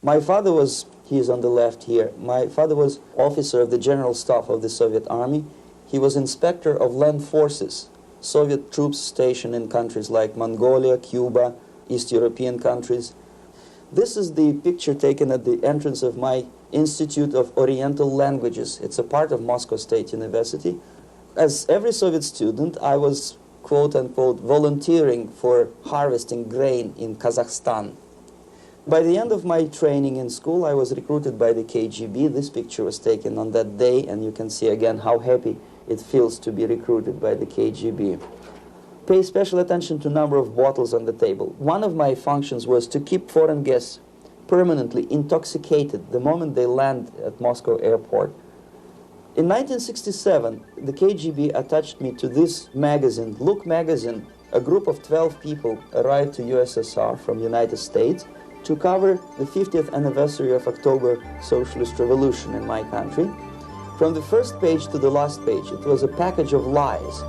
My father was, he is on the left here, my father was officer of the General Staff of the Soviet Army. He was inspector of land forces, Soviet troops stationed in countries like Mongolia, Cuba, East European countries. This is the picture taken at the entrance of my Institute of Oriental Languages. It's a part of Moscow State University. As every Soviet student, I was, quote-unquote, volunteering for harvesting grain in Kazakhstan. By the end of my training in school, I was recruited by the KGB. This picture was taken on that day, and you can see again how happy it feels to be recruited by the KGB. Pay special attention to number of bottles on the table. One of my functions was to keep foreign guests permanently intoxicated the moment they land at Moscow airport. In 1967, the KGB attached me to this magazine, Look magazine. A group of 12 people arrived to USSR from United States to cover the 50th anniversary of October Socialist Revolution in my country. From the first page to the last page, it was a package of lies.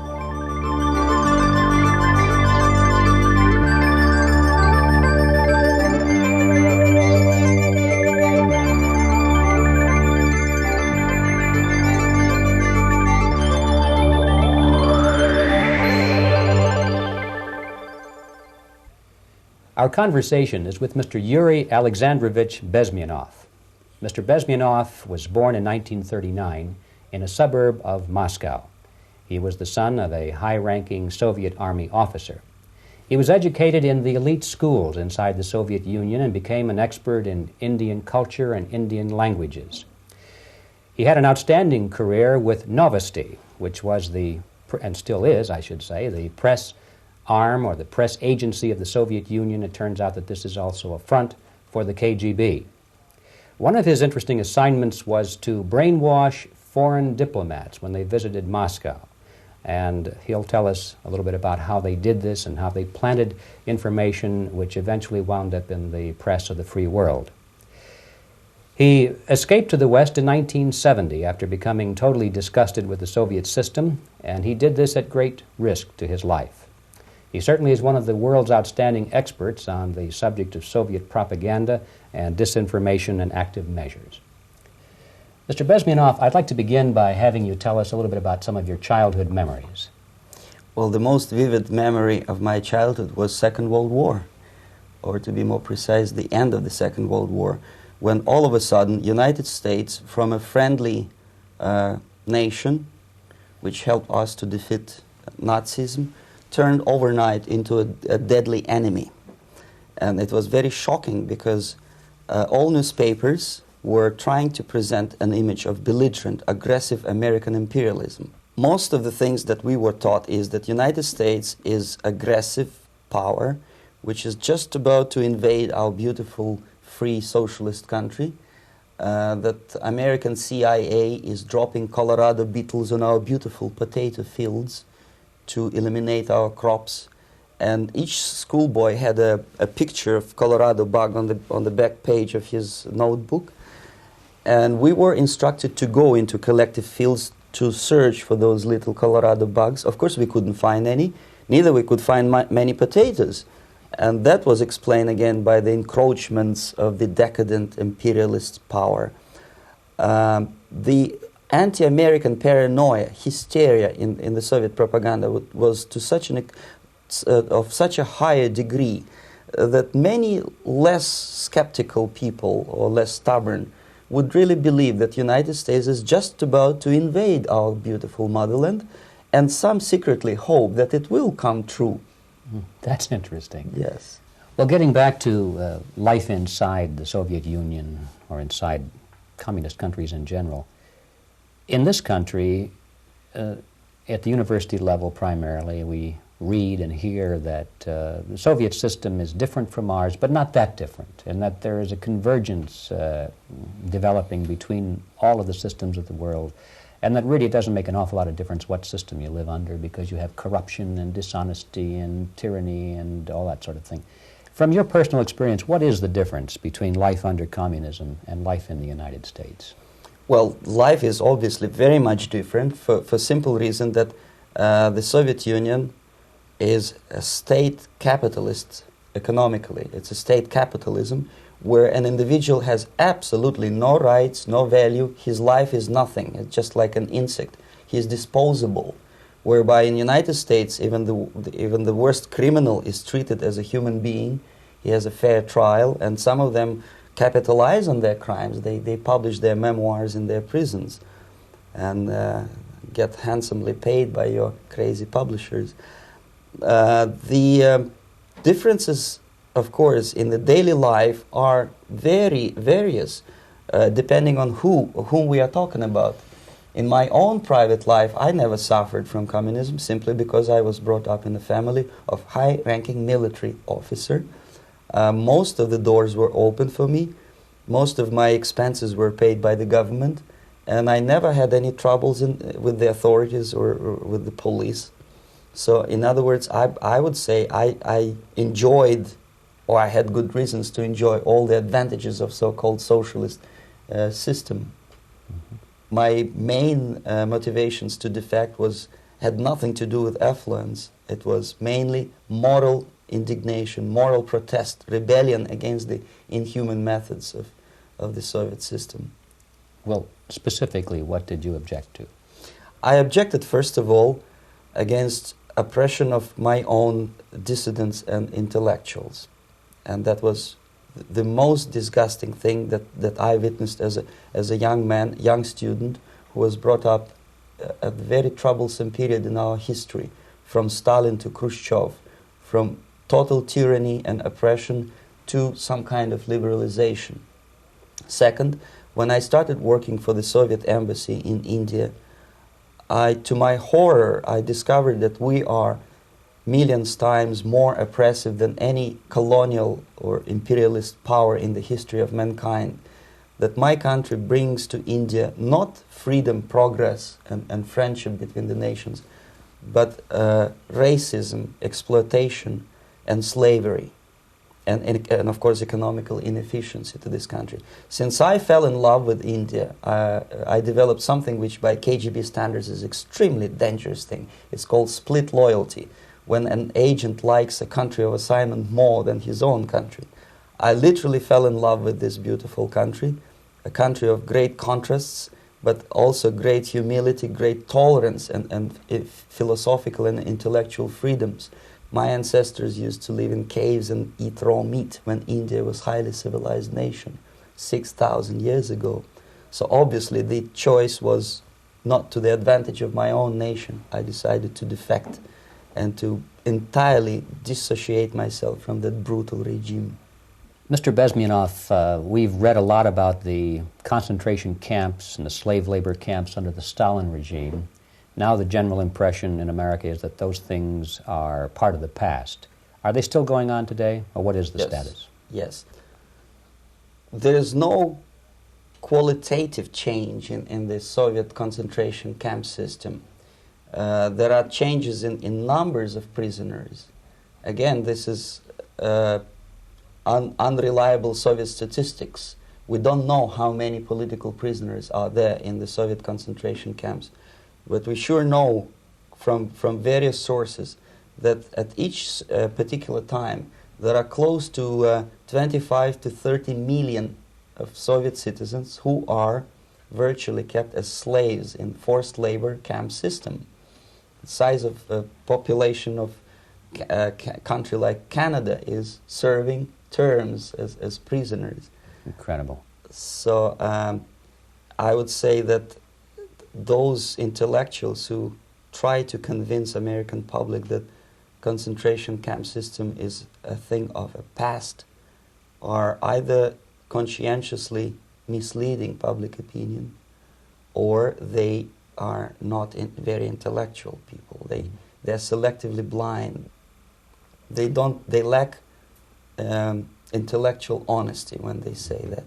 Our conversation is with Mr. Yuri Alexandrovich Bezmenov. Mr. Bezmenov was born in 1939 in a suburb of Moscow. He was the son of a high-ranking Soviet Army officer. He was educated in the elite schools inside the Soviet Union and became an expert in Indian culture and Indian languages. He had an outstanding career with Novosti, which was the, and still is, I should say, the press arm or the press agency of the Soviet Union. It turns out that this is also a front for the KGB. One of his interesting assignments was to brainwash foreign diplomats when they visited Moscow. And he'll tell us a little bit about how they did this and how they planted information which eventually wound up in the press of the free world. He escaped to the West in 1970 after becoming totally disgusted with the Soviet system, and he did this at great risk to his life. He certainly is one of the world's outstanding experts on the subject of Soviet propaganda and disinformation and active measures. Mr. Bezmenov, I'd like to begin by having you tell us a little bit about some of your childhood memories. Well, the most vivid memory of my childhood was Second World War, or to be more precise, the end of the Second World War, when all of a sudden United States, from a friendly nation, which helped us to defeat Nazism, turned overnight into a deadly enemy. And it was very shocking because all newspapers were trying to present an image of belligerent, aggressive American imperialism. Most of the things that we were taught is that United States is aggressive power, which is just about to invade our beautiful, free, socialist country, that American CIA is dropping Colorado beetles on our beautiful potato fields to eliminate our crops, and each schoolboy had a picture of Colorado bug on the back page of his notebook, and we were instructed to go into collective fields to search for those little Colorado bugs. Of course, we couldn't find any, neither we could find many potatoes, and that was explained again by the encroachments of the decadent imperialist power. The anti-American paranoia, hysteria in the Soviet propaganda was to such of such a higher degree that many less skeptical people or less stubborn would really believe that the United States is just about to invade our beautiful motherland, and some secretly hope that it will come true. That's interesting. Yes. Well, getting back to life inside the Soviet Union or inside communist countries in general, in this country, at the university level primarily, we read and hear that the Soviet system is different from ours, but not that different, and that there is a convergence developing between all of the systems of the world, and that really it doesn't make an awful lot of difference what system you live under because you have corruption and dishonesty and tyranny and all that sort of thing. From your personal experience, what is the difference between life under communism and life in the United States? Well, life is obviously very much different for simple reason that the Soviet Union is a state capitalist economically. It's a state capitalism where an individual has absolutely no rights, no value, his life is nothing, it's just like an insect. He is disposable, whereby in the United States, even the worst criminal is treated as a human being. He has a fair trial, and some of them capitalize on their crimes. They publish their memoirs in their prisons and get handsomely paid by your crazy publishers. The differences, of course, in the daily life are very various, depending on whom we are talking about. In my own private life, I never suffered from communism simply because I was brought up in a family of high-ranking military officer. Most of the doors were open for me. Most of my expenses were paid by the government, and I never had any troubles with the authorities or with the police. So, in other words, I would say I enjoyed, or I had good reasons to enjoy, all the advantages of so-called socialist system. Mm-hmm. My main motivations to defect had nothing to do with affluence. It was mainly moral indignation, moral protest, rebellion against the inhuman methods of the Soviet system. Well, specifically, what did you object to? I objected, first of all, against oppression of my own dissidents and intellectuals. And that was the most disgusting thing that I witnessed as a young man, young student, who was brought up a very troublesome period in our history, from Stalin to Khrushchev, from total tyranny and oppression to some kind of liberalization. Second, when I started working for the Soviet embassy in India, to my horror, I discovered that we are millions times more oppressive than any colonial or imperialist power in the history of mankind. That my country brings to India not freedom, progress, and friendship between the nations, but racism, exploitation, and slavery, and of course economical inefficiency to this country. Since I fell in love with India, I developed something which by KGB standards is extremely dangerous thing. It's called split loyalty, when an agent likes a country of assignment more than his own country. I literally fell in love with this beautiful country, a country of great contrasts, but also great humility, great tolerance, and philosophical and intellectual freedoms. My ancestors used to live in caves and eat raw meat when India was a highly civilized nation 6,000 years ago. So obviously the choice was not to the advantage of my own nation. I decided to defect and to entirely dissociate myself from that brutal regime. Mr. Bezmenov, we've read a lot about the concentration camps and the slave labor camps under the Stalin regime. Now the general impression in America is that those things are part of the past. Are they still going on today, or what is the status? Yes. There is no qualitative change in the Soviet concentration camp system. There are changes in numbers of prisoners. Again, this is unreliable Soviet statistics. We don't know how many political prisoners are there in the Soviet concentration camps. But we sure know from various sources that at each particular time there are close to 25 to 30 million of Soviet citizens who are virtually kept as slaves in forced labor camp system. The size of the population of a country like Canada is serving terms as prisoners. Incredible. So I would say that those intellectuals who try to convince American public that concentration camp system is a thing of a past are either conscientiously misleading public opinion, or they are not very intellectual people. They're selectively blind. They lack intellectual honesty when they say that.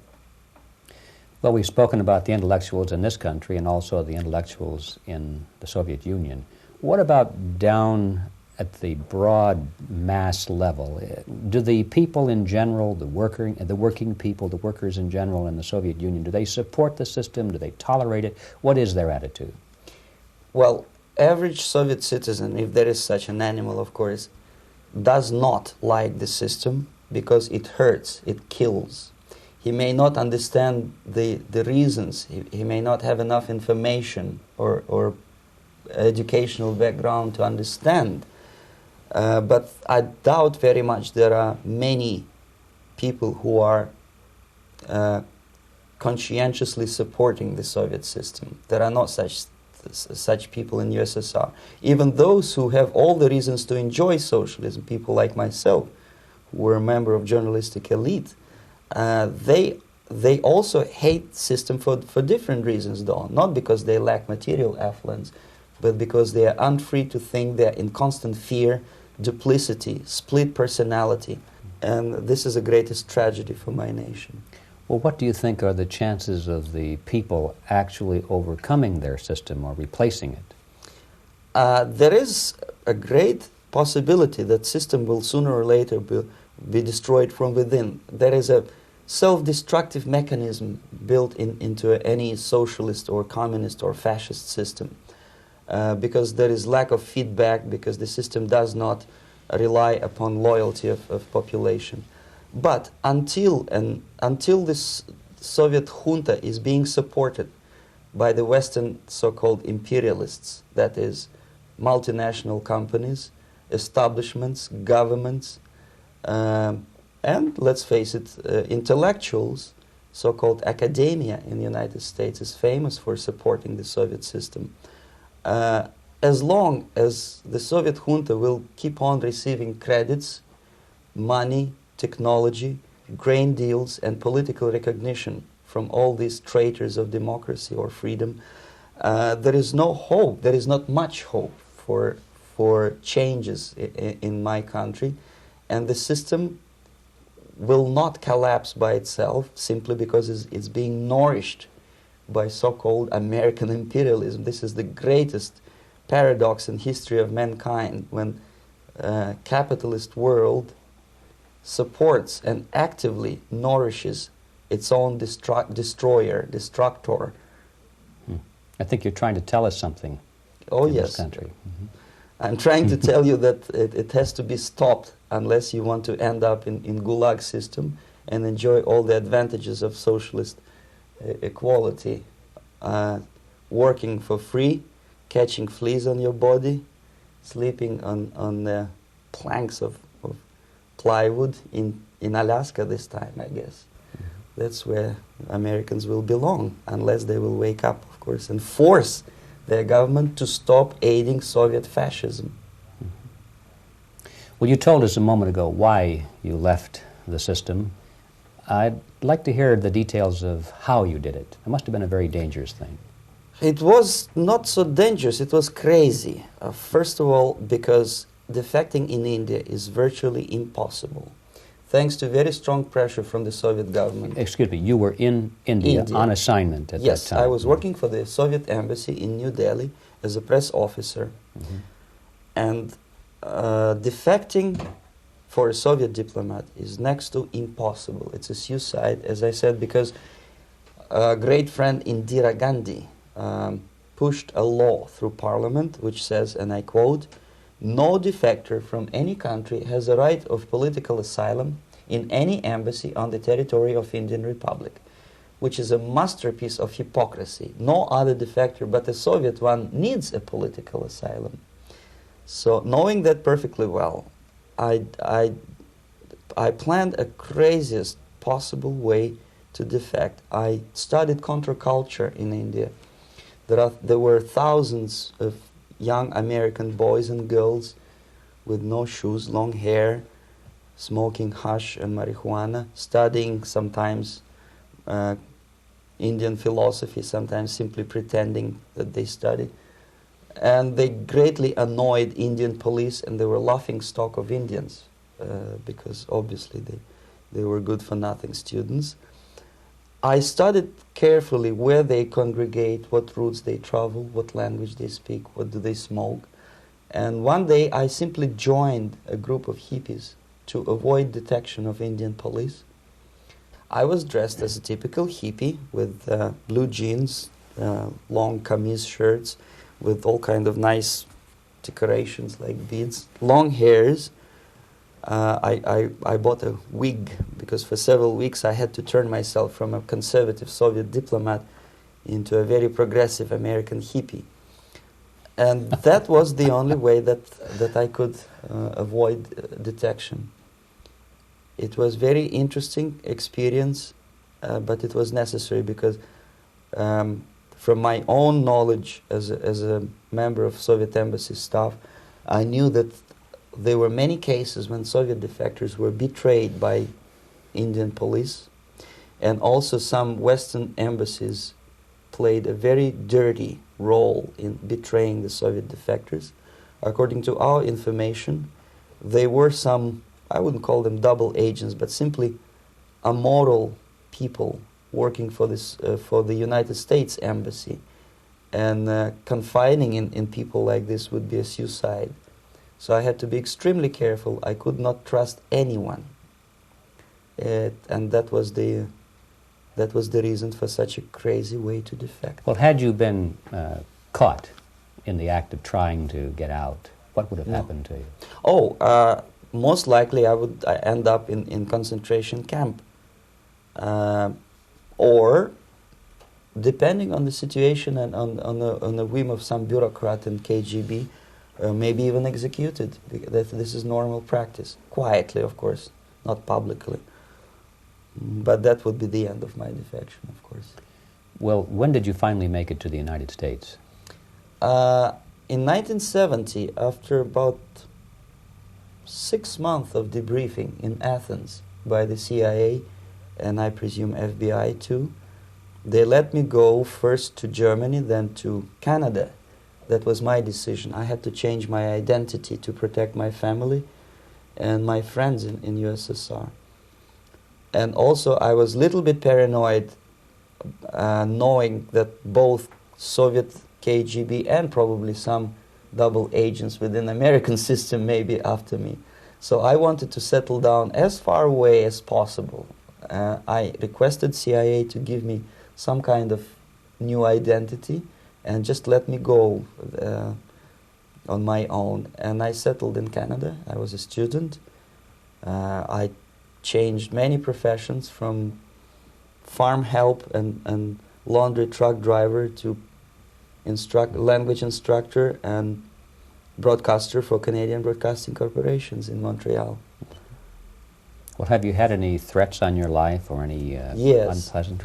Well, we've spoken about the intellectuals in this country and also the intellectuals in the Soviet Union. What about down at the broad mass level? Do the people in general, the working people, the workers in general in the Soviet Union, do they support the system? Do they tolerate it? What is their attitude? Well, average Soviet citizen, if there is such an animal, of course, does not like the system because it hurts, it kills. He may not understand the reasons. He may not have enough information or educational background to understand. But I doubt very much there are many people who are conscientiously supporting the Soviet system. There are not such people in USSR. Even those who have all the reasons to enjoy socialism, people like myself, who were a member of journalistic elite, they also hate system for different reasons, though. Not because they lack material affluence, but because they are unfree to think, they are in constant fear, duplicity, split personality. And this is the greatest tragedy for my nation. Well, what do you think are the chances of the people actually overcoming their system or replacing it? There is a great possibility that system will sooner or later be destroyed from within. There is a self-destructive mechanism built into any socialist or communist or fascist system, because there is lack of feedback, because the system does not rely upon loyalty of population. But until this Soviet junta is being supported by the Western so-called imperialists, that is, multinational companies, establishments, governments, and let's face it, intellectuals, so-called academia in the United States is famous for supporting the Soviet system. As long as the Soviet junta will keep on receiving credits, money, technology, grain deals, and political recognition from all these traitors of democracy or freedom, there is no hope, there is not much hope for changes in my country, and the system will not collapse by itself simply because it's being nourished by so-called American imperialism. This is the greatest paradox in history of mankind, when capitalist world supports and actively nourishes its own destructor. I think you're trying to tell us something in this country. Mm-hmm. I'm trying to tell you that it has to be stopped unless you want to end up in Gulag system and enjoy all the advantages of socialist equality, working for free, catching fleas on your body, sleeping on the planks of plywood in Alaska this time, I guess. Mm-hmm. That's where Americans will belong, unless they will wake up, of course, and force their government to stop aiding Soviet fascism. Mm-hmm. Well, you told us a moment ago why you left the system. I'd like to hear the details of how you did it. It must have been a very dangerous thing. It was not so dangerous, it was crazy. First of all, because defecting in India is virtually impossible, thanks to very strong pressure from the Soviet government. Excuse me, you were in India on assignment at that time? Yes, I was working for the Soviet embassy in New Delhi as a press officer. Mm-hmm. And defecting for a Soviet diplomat is next to impossible. It's a suicide, as I said, because a great friend Indira Gandhi pushed a law through parliament which says, and I quote, "No defector from any country has a right of political asylum in any embassy on the territory of Indian Republic," which is a masterpiece of hypocrisy. No other defector but the Soviet one needs a political asylum. So, knowing that perfectly well, I planned a craziest possible way to defect. I studied counterculture in India. There were thousands of young American boys and girls with no shoes, long hair, smoking hash and marijuana, studying sometimes Indian philosophy, sometimes simply pretending that they study. And they greatly annoyed Indian police, and they were laughing stock of Indians because obviously they were good-for-nothing students. I studied carefully where they congregate, what routes they travel, what language they speak, what do they smoke. And one day I simply joined a group of hippies to avoid detection of Indian police. I was dressed as a typical hippie with blue jeans, long kameez shirts, with all kind of nice decorations like beads, long hairs. I bought a wig because for several weeks I had to turn myself from a conservative Soviet diplomat into a very progressive American hippie. And that was the only way that I could avoid detection. It was very interesting experience, but it was necessary because from my own knowledge as a member of Soviet embassy staff, I knew that there were many cases when Soviet defectors were betrayed by Indian police, and also some Western embassies played a very dirty role in betraying the Soviet defectors. According to our information, there were some, I wouldn't call them double agents, but simply amoral people working for this for the United States embassy, and confiding in people like this would be a suicide. So I had to be extremely careful. I could not trust anyone, and that was the reason for such a crazy way to defect. Well, had you been caught in the act of trying to get out, what would have happened to you? Oh, most likely I would end up in concentration camp, or depending on the situation and on the whim of some bureaucrat in KGB, maybe even executed. This is normal practice, quietly, of course, not publicly. But that would be the end of my defection, of course. Well, when did you finally make it to the United States? In 1970, after about 6 months of debriefing in Athens by the CIA, and I presume FBI too, they let me go first to Germany, then to Canada. That was my decision. I had to change my identity to protect my family and my friends in USSR. And also I was a little bit paranoid, knowing that both Soviet KGB and probably some double agents within the American system may be after me. So I wanted to settle down as far away as possible. I requested CIA to give me some kind of new identity and just let me go on my own. And I settled in Canada. I was a student. I changed many professions, from farm help and laundry truck driver to language instructor and broadcaster for Canadian Broadcasting Corporations in Montreal. Well, have you had any threats on your life or any unpleasant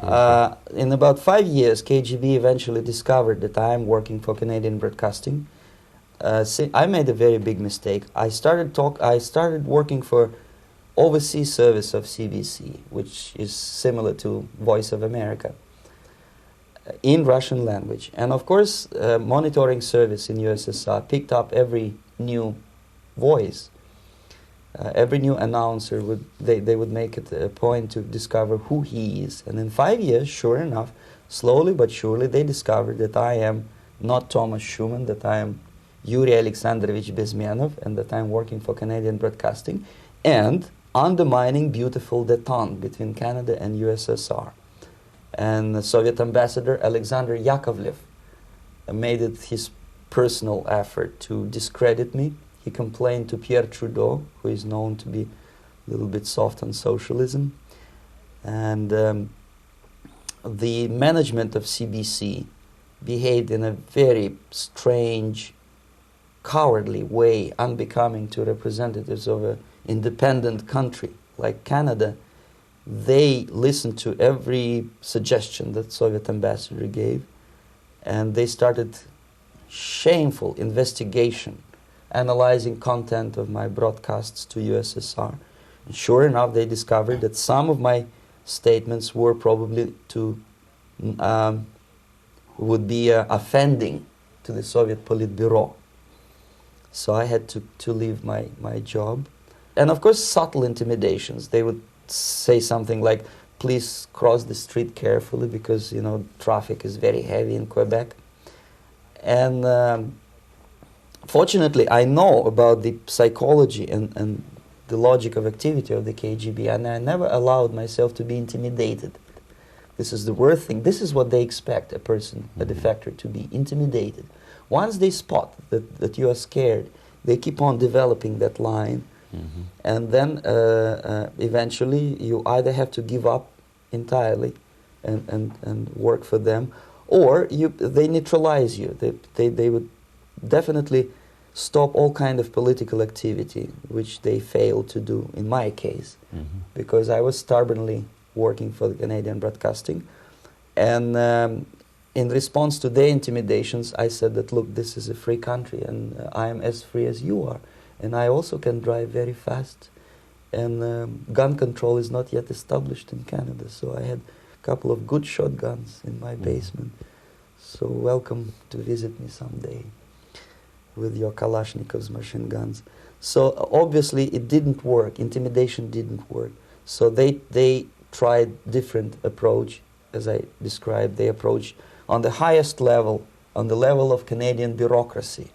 in about 5 years, KGB eventually discovered that I am working for Canadian Broadcasting. I made a very big mistake. I started working for overseas service of CBC, which is similar to Voice of America, in Russian language. And of course, monitoring service in USSR picked up every new voice. Every new announcer they would make it a point to discover who he is. And in 5 years, sure enough, slowly but surely, they discovered that I am not Thomas Schumann, that I am Yuri Alexandrovich Bezmenov, and that I am working for Canadian Broadcasting, and undermining beautiful détente between Canada and USSR. And the Soviet ambassador Alexander Yakovlev made it his personal effort to discredit me. He complained to Pierre Trudeau, who is known to be a little bit soft on socialism. And the management of CBC behaved in a very strange, cowardly way, unbecoming to representatives of an independent country like Canada. They listened to every suggestion that Soviet ambassador gave, and they started shameful investigation, analyzing content of my broadcasts to USSR. And sure enough, they discovered that some of my statements were probably would be offending to the Soviet Politburo. So I had to leave my job. And of course, subtle intimidations. They would say something like, please cross the street carefully because, you know, traffic is very heavy in Quebec. And fortunately, I know about the psychology and the logic of activity of the KGB, and I never allowed myself to be intimidated. This is the worst thing. This is what they expect a person, a defector, to be intimidated. Once they spot that you are scared, they keep on developing that line And then eventually you either have to give up entirely and work for them, or they neutralize you. They would definitely stop all kind of political activity, which they failed to do in my case, because I was stubbornly working for the Canadian Broadcasting. And in response to their intimidations, I said that, look, this is a free country, and I am as free as you are. And I also can drive very fast. And gun control is not yet established in Canada, so I had a couple of good shotguns in my basement. So welcome to visit me someday with your Kalashnikovs machine guns. So obviously it didn't work. Intimidation didn't work. So they tried different approach, as I described. They approached on the highest level, on the level of Canadian bureaucracy.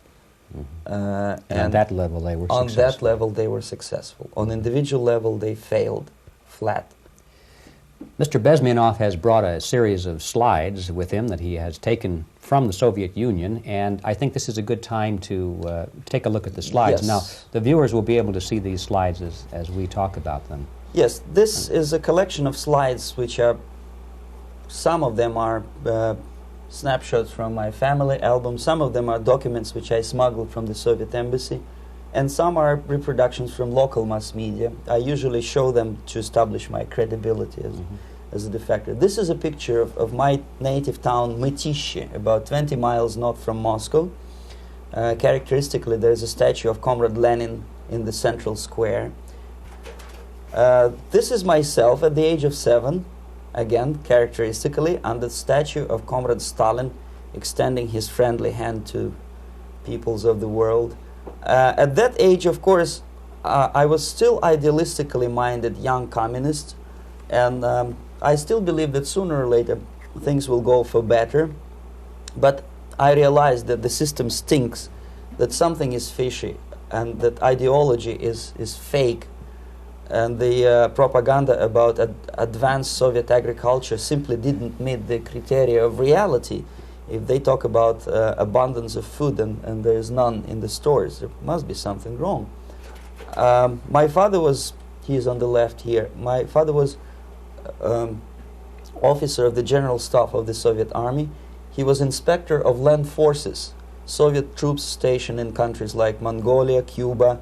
And on that level they were successful. On that level they were successful. On individual level they failed flat. Mr. Bezmenov has brought a series of slides with him that he has taken from the Soviet Union, and I think this is a good time to take a look at the slides. Yes. Now, the viewers will be able to see these slides as we talk about them. Yes, this is a collection of slides which are, some of them are snapshots from my family album, some of them are documents which I smuggled from the Soviet embassy, and some are reproductions from local mass media. I usually show them to establish my credibility as a defector. This is a picture of my native town, Mytishi, about 20 miles north from Moscow. Characteristically, there is a statue of Comrade Lenin in the central square. This is myself at the age of 7, again, characteristically, under the statue of Comrade Stalin, extending his friendly hand to peoples of the world. At that age, of course, I was still idealistically minded young communist, and I still believe that sooner or later things will go for better. But I realized that the system stinks, that something is fishy, and that ideology is fake, and the propaganda about advanced Soviet agriculture simply didn't meet the criteria of reality. If they talk about abundance of food and there is none in the stores, there must be something wrong. My father was, he is on the left here, my father was officer of the General Staff of the Soviet Army. He was inspector of land forces, Soviet troops stationed in countries like Mongolia, Cuba,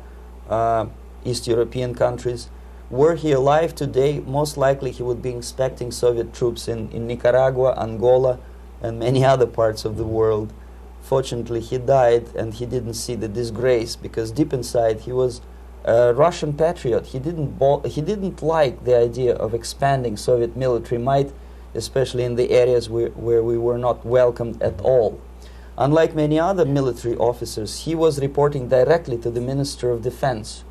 East European countries. Were he alive today, most likely he would be inspecting Soviet troops in Nicaragua, Angola, and many other parts of the world. Fortunately, he died, and he didn't see the disgrace, because deep inside he was a Russian patriot. He didn't like the idea of expanding Soviet military might, especially in the areas where we were not welcomed at all. Unlike many other military officers, he was reporting directly to the Minister of Defense,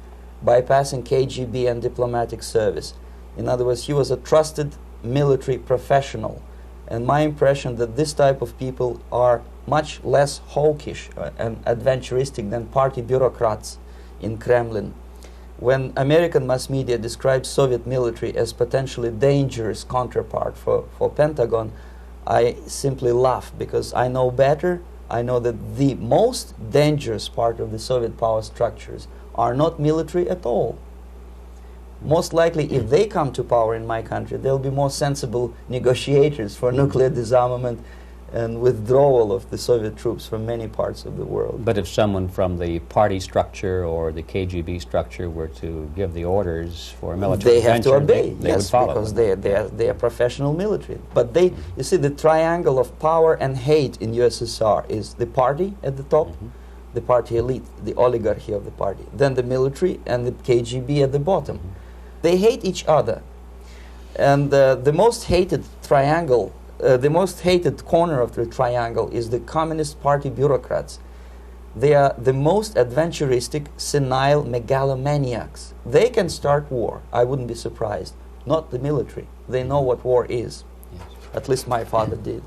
bypassing KGB and diplomatic service. In other words, he was a trusted military professional. And my impression that this type of people are much less hawkish and adventuristic than party bureaucrats in Kremlin. When American mass media describes Soviet military as potentially dangerous counterpart for Pentagon, I simply laugh, because I know better. I know that the most dangerous part of the Soviet power structures are not military at all. Most likely, if they come to power in my country, they'll be more sensible negotiators for nuclear disarmament and withdrawal of the Soviet troops from many parts of the world. But if someone from the party structure or the KGB structure were to give the orders for a military they have to obey, they yes, would follow, because they are professional military. But they, you see, the triangle of power and hate in USSR is the party at the top, the party elite, the oligarchy of the party, then the military and the KGB at the bottom. They hate each other, and the most hated triangle, the most hated corner of the triangle is the Communist Party bureaucrats. They are the most adventuristic, senile megalomaniacs. They can start war, I wouldn't be surprised. Not the military. They know what war is. Yes. At least my father did.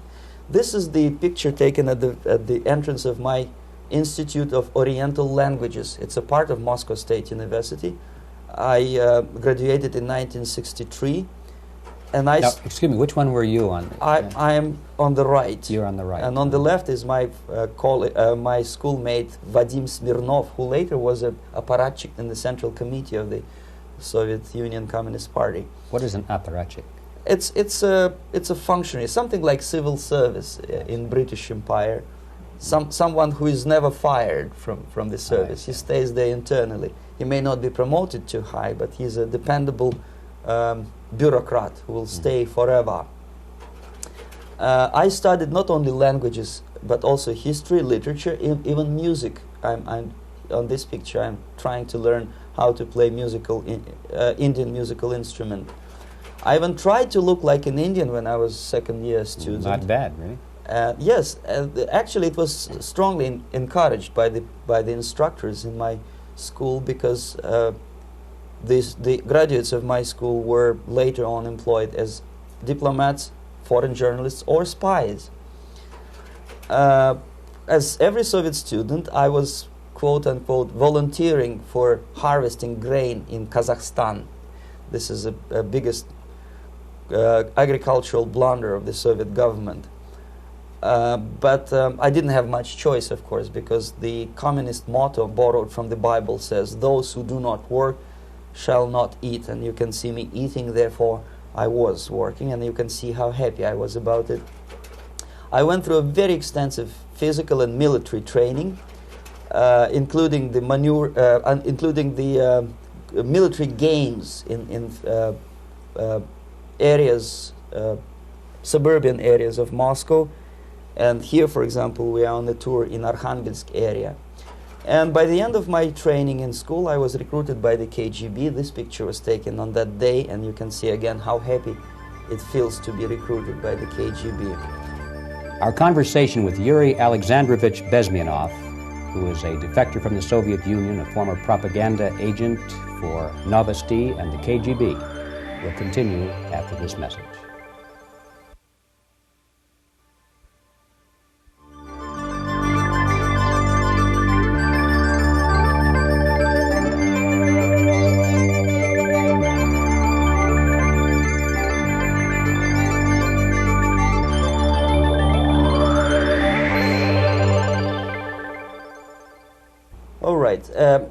This is the picture taken at the entrance of my Institute of Oriental Languages. It's a part of Moscow State University. I graduated in 1963. And I Now, excuse me, which one were you on? I am on the right. You're on the right. And on the left is my my schoolmate Vadim Smirnov, who later was a apparatchik in the Central Committee of the Soviet Union Communist Party. What is an apparatchik? It's a functionary, something like civil service in British Empire. Someone who is never fired from the service. He stays there internally. He may not be promoted too high, but he's a dependable bureaucrat who will stay forever. I studied not only languages, but also history, literature, even music. I'm on this picture. I'm trying to learn how to play Indian musical instrument. I even tried to look like an Indian when I was second-year student. Not bad, really. Yes, actually, it was strongly encouraged by the instructors in my school, because the graduates of my school were later on employed as diplomats, foreign journalists, or spies. As every Soviet student, I was quote-unquote volunteering for harvesting grain in Kazakhstan. This is the biggest agricultural blunder of the Soviet government. But I didn't have much choice, of course, because the communist motto borrowed from the Bible says, "Those who do not work shall not eat." And you can see me eating, therefore I was working, and you can see how happy I was about it. I went through a very extensive physical and military training, including the military games in areas, suburban areas of Moscow. And here, for example, we are on a tour in Arkhangelsk area. And by the end of my training in school, I was recruited by the KGB. This picture was taken on that day, and you can see again how happy it feels to be recruited by the KGB. Our conversation with Yuri Alexandrovich Bezmenov, who is a defector from the Soviet Union, a former propaganda agent for Novosti and the KGB, will continue after this message.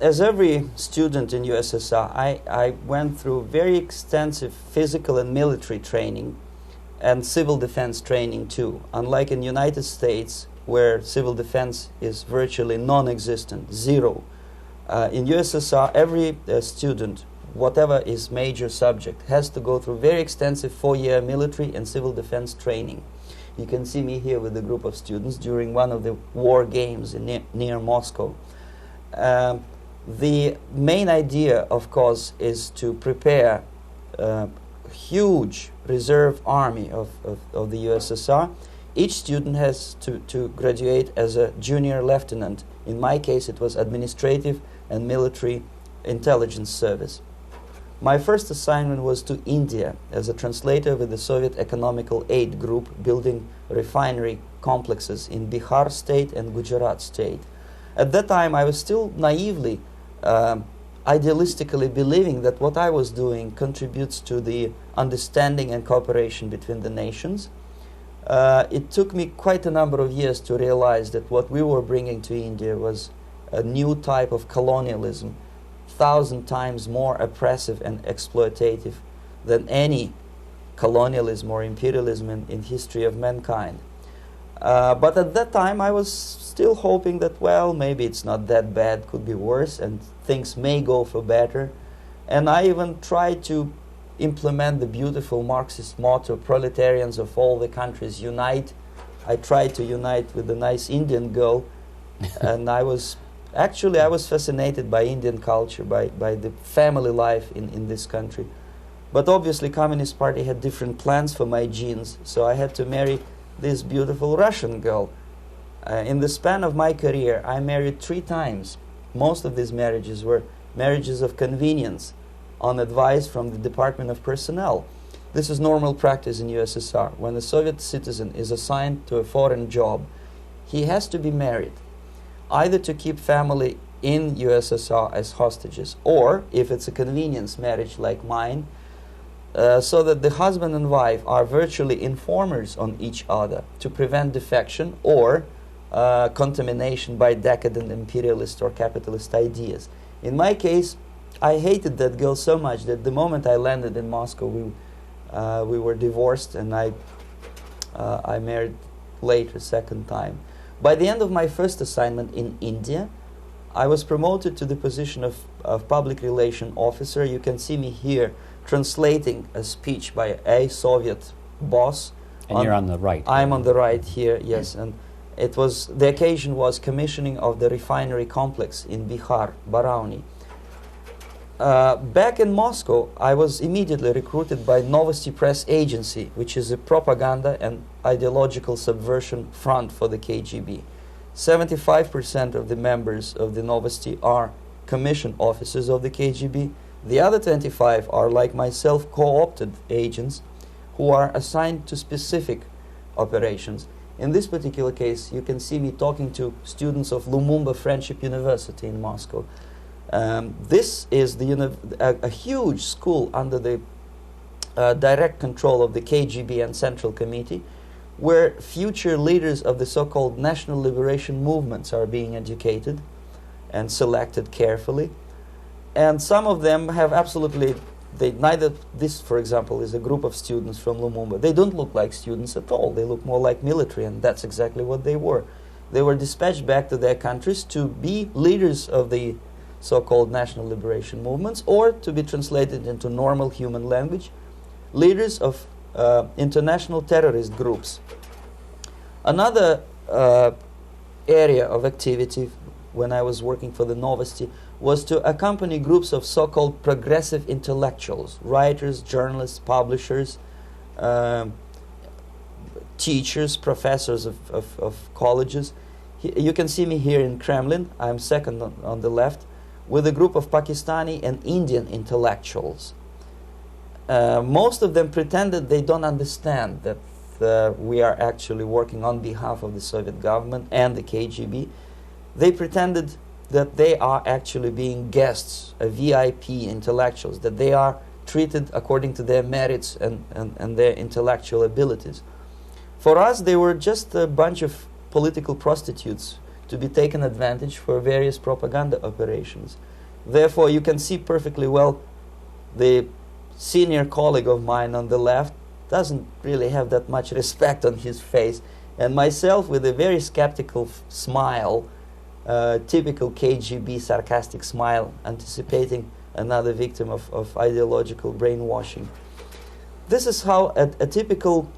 As every student in USSR, I went through very extensive physical and military training and civil defense training too. Unlike in the United States, where civil defense is virtually non-existent, zero. In USSR, every student, whatever his major subject, has to go through very extensive 4-year military and civil defense training. You can see me here with a group of students during one of the war games near Moscow. The main idea, of course, is to prepare a huge reserve army of the USSR. Each student has to graduate as a junior lieutenant. In my case, it was administrative and military intelligence service. My first assignment was to India as a translator with the Soviet Economical Aid Group, building refinery complexes in Bihar state and Gujarat state. At that time, I was still naively, idealistically believing that what I was doing contributes to the understanding and cooperation between the nations. It took me quite a number of years to realize that what we were bringing to India was a new type of colonialism, 1,000 times more oppressive and exploitative than any colonialism or imperialism in history of mankind. But at that time, I was still hoping that, well, maybe it's not that bad, could be worse, and things may go for better. And I even tried to implement the beautiful Marxist motto, proletarians of all the countries unite. I tried to unite with a nice Indian girl, and I was fascinated by Indian culture, by the family life in this country. But obviously, Communist Party had different plans for my genes, so I had to marry this beautiful Russian girl. In the span of my career, I married 3 times. Most of these marriages were marriages of convenience, on advice from the Department of Personnel. This is normal practice in USSR. When a Soviet citizen is assigned to a foreign job, he has to be married, either to keep family in USSR as hostages, or, if it's a convenience marriage like mine, so that the husband and wife are virtually informers on each other to prevent defection or contamination by decadent imperialist or capitalist ideas. In my case, I hated that girl so much that the moment I landed in Moscow, we were divorced, and I married later, second time. By the end of my first assignment in India, I was promoted to the position of public relation officer. You can see me here translating a speech by a Soviet boss. And you're on the right. I'm on the right here, yes. And it was, the occasion was commissioning of the refinery complex in Bihar, Barauni. Back in Moscow, I was immediately recruited by Novosti Press Agency, which is a propaganda and ideological subversion front for the KGB. 75% of the members of the Novosti are commissioned officers of the KGB. The other 25 are, like myself, co-opted agents who are assigned to specific operations. In this particular case, you can see me talking to students of Lumumba Friendship University in Moscow. This is a huge school under the direct control of the KGB and Central Committee, where future leaders of the so-called national liberation movements are being educated and selected carefully. And some of them have absolutely, this, for example, is a group of students from Lumumba. They don't look like students at all. They look more like military, and that's exactly what they were. They were dispatched back to their countries to be leaders of the so-called national liberation movements, or to be translated into normal human language, leaders of international terrorist groups. Another area of activity when I was working for the Novosti was to accompany groups of so-called progressive intellectuals, writers, journalists, publishers, teachers, professors of colleges. You can see me here in Kremlin. I'm second on the left, with a group of Pakistani and Indian intellectuals. Most of them pretended they don't understand that we are actually working on behalf of the Soviet government and the KGB. They pretended that they are actually being guests, VIP intellectuals, that they are treated according to their merits and their intellectual abilities. For us, they were just a bunch of political prostitutes to be taken advantage for various propaganda operations. Therefore, you can see perfectly well the senior colleague of mine on the left doesn't really have that much respect on his face, and myself with a very skeptical smile, typical KGB sarcastic smile, anticipating another victim of ideological brainwashing. This is how a typical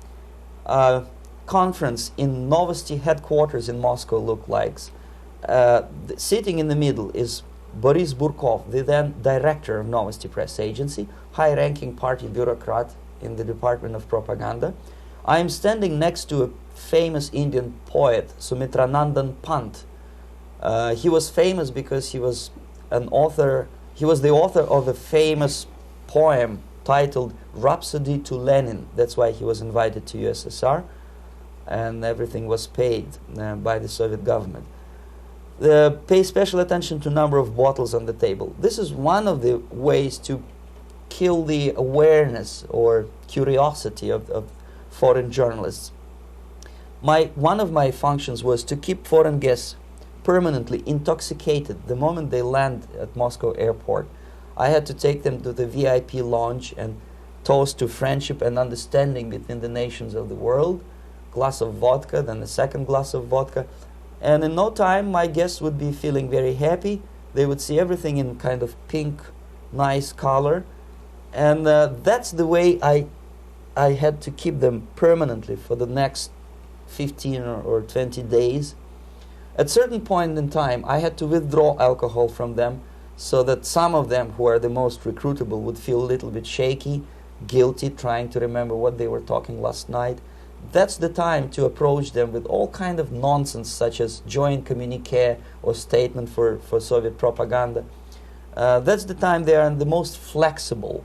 conference in Novosti headquarters in Moscow looked like. Sitting in the middle is Boris Burkov, the then director of Novosti Press Agency, high-ranking party bureaucrat in the Department of Propaganda. I am standing next to a famous Indian poet, Sumitranandan Pant. He was famous because he was an author. He was the author of a famous poem titled Rhapsody to Lenin. That's why he was invited to USSR, and everything was paid by the Soviet government. Pay special attention to number of bottles on the table. This is one of the ways to kill the awareness or curiosity of foreign journalists. One of my functions was to keep foreign guests permanently intoxicated the moment they land at Moscow airport. I had to take them to the VIP lounge and toast to friendship and understanding between the nations of the world. Glass of vodka, then a second glass of vodka. And in no time, my guests would be feeling very happy. They would see everything in kind of pink, nice color. And that's the way I had to keep them permanently for the next 15 or 20 days. At a certain point in time, I had to withdraw alcohol from them so that some of them, who are the most recruitable, would feel a little bit shaky, guilty, trying to remember what they were talking last night. That's the time to approach them with all kind of nonsense, such as joint communique or statement for Soviet propaganda. That's the time they are the most flexible.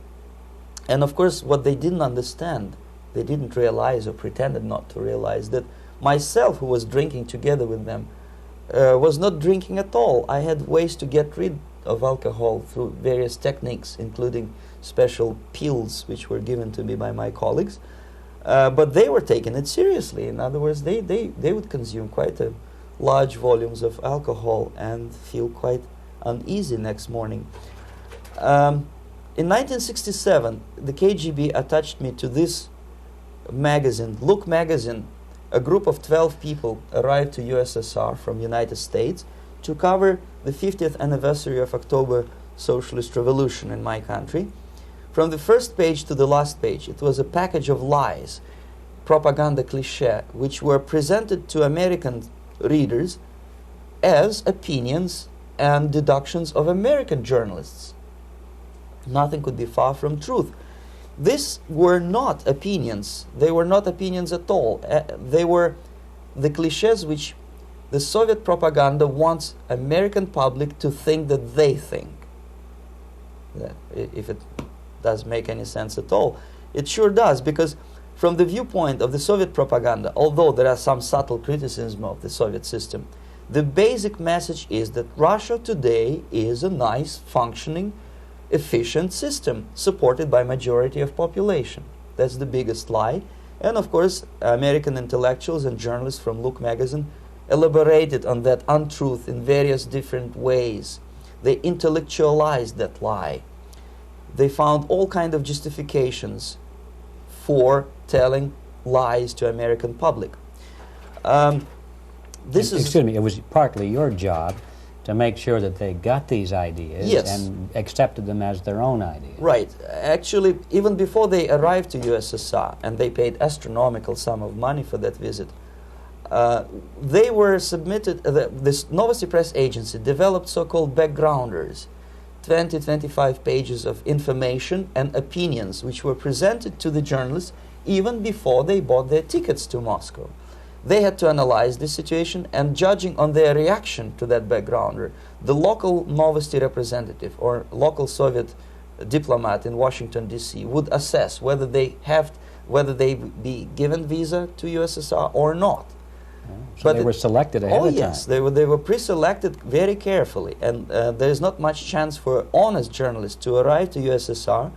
And of course, what they didn't understand, they didn't realize or pretended not to realize, that myself, who was drinking together with them, was not drinking at all. I had ways to get rid of alcohol through various techniques, including special pills which were given to me by my colleagues. But they were taking it seriously. In other words, they would consume quite large volumes of alcohol and feel quite uneasy next morning. In 1967, the KGB attached me to this magazine, Look magazine. A group of 12 people arrived to USSR from United States to cover the 50th anniversary of October Socialist Revolution in my country. From the first page to the last page, it was a package of lies, propaganda cliché, which were presented to American readers as opinions and deductions of American journalists. Nothing could be far from truth. These were not opinions. They were not opinions at all. They were the clichés which the Soviet propaganda wants American public to think that they think. If it does make any sense at all. It sure does, because from the viewpoint of the Soviet propaganda, although there are some subtle criticism of the Soviet system, the basic message is that Russia today is a nice, functioning, efficient system supported by majority of population. That's the biggest lie. And of course, American intellectuals and journalists from Look magazine elaborated on that untruth in various different ways. They intellectualized that lie. They found all kinds of justifications for telling lies to American public. Excuse me, it was partly your job to make sure that they got these ideas, yes, and accepted them as their own ideas. Right. Actually, even before they arrived to USSR, and they paid astronomical sum of money for that visit, they were submitted, this Novosti Press Agency developed so-called backgrounders, 20-25 pages of information and opinions which were presented to the journalists even before they bought their tickets to Moscow. They had to analyze the situation, and judging on their reaction to that backgrounder, the local Novosti representative or local Soviet diplomat in Washington, D.C. would assess whether they be given visa to USSR or not. So they were selected ahead of time. Oh yes, they were pre-selected very carefully, and there is not much chance for honest journalists to arrive to USSR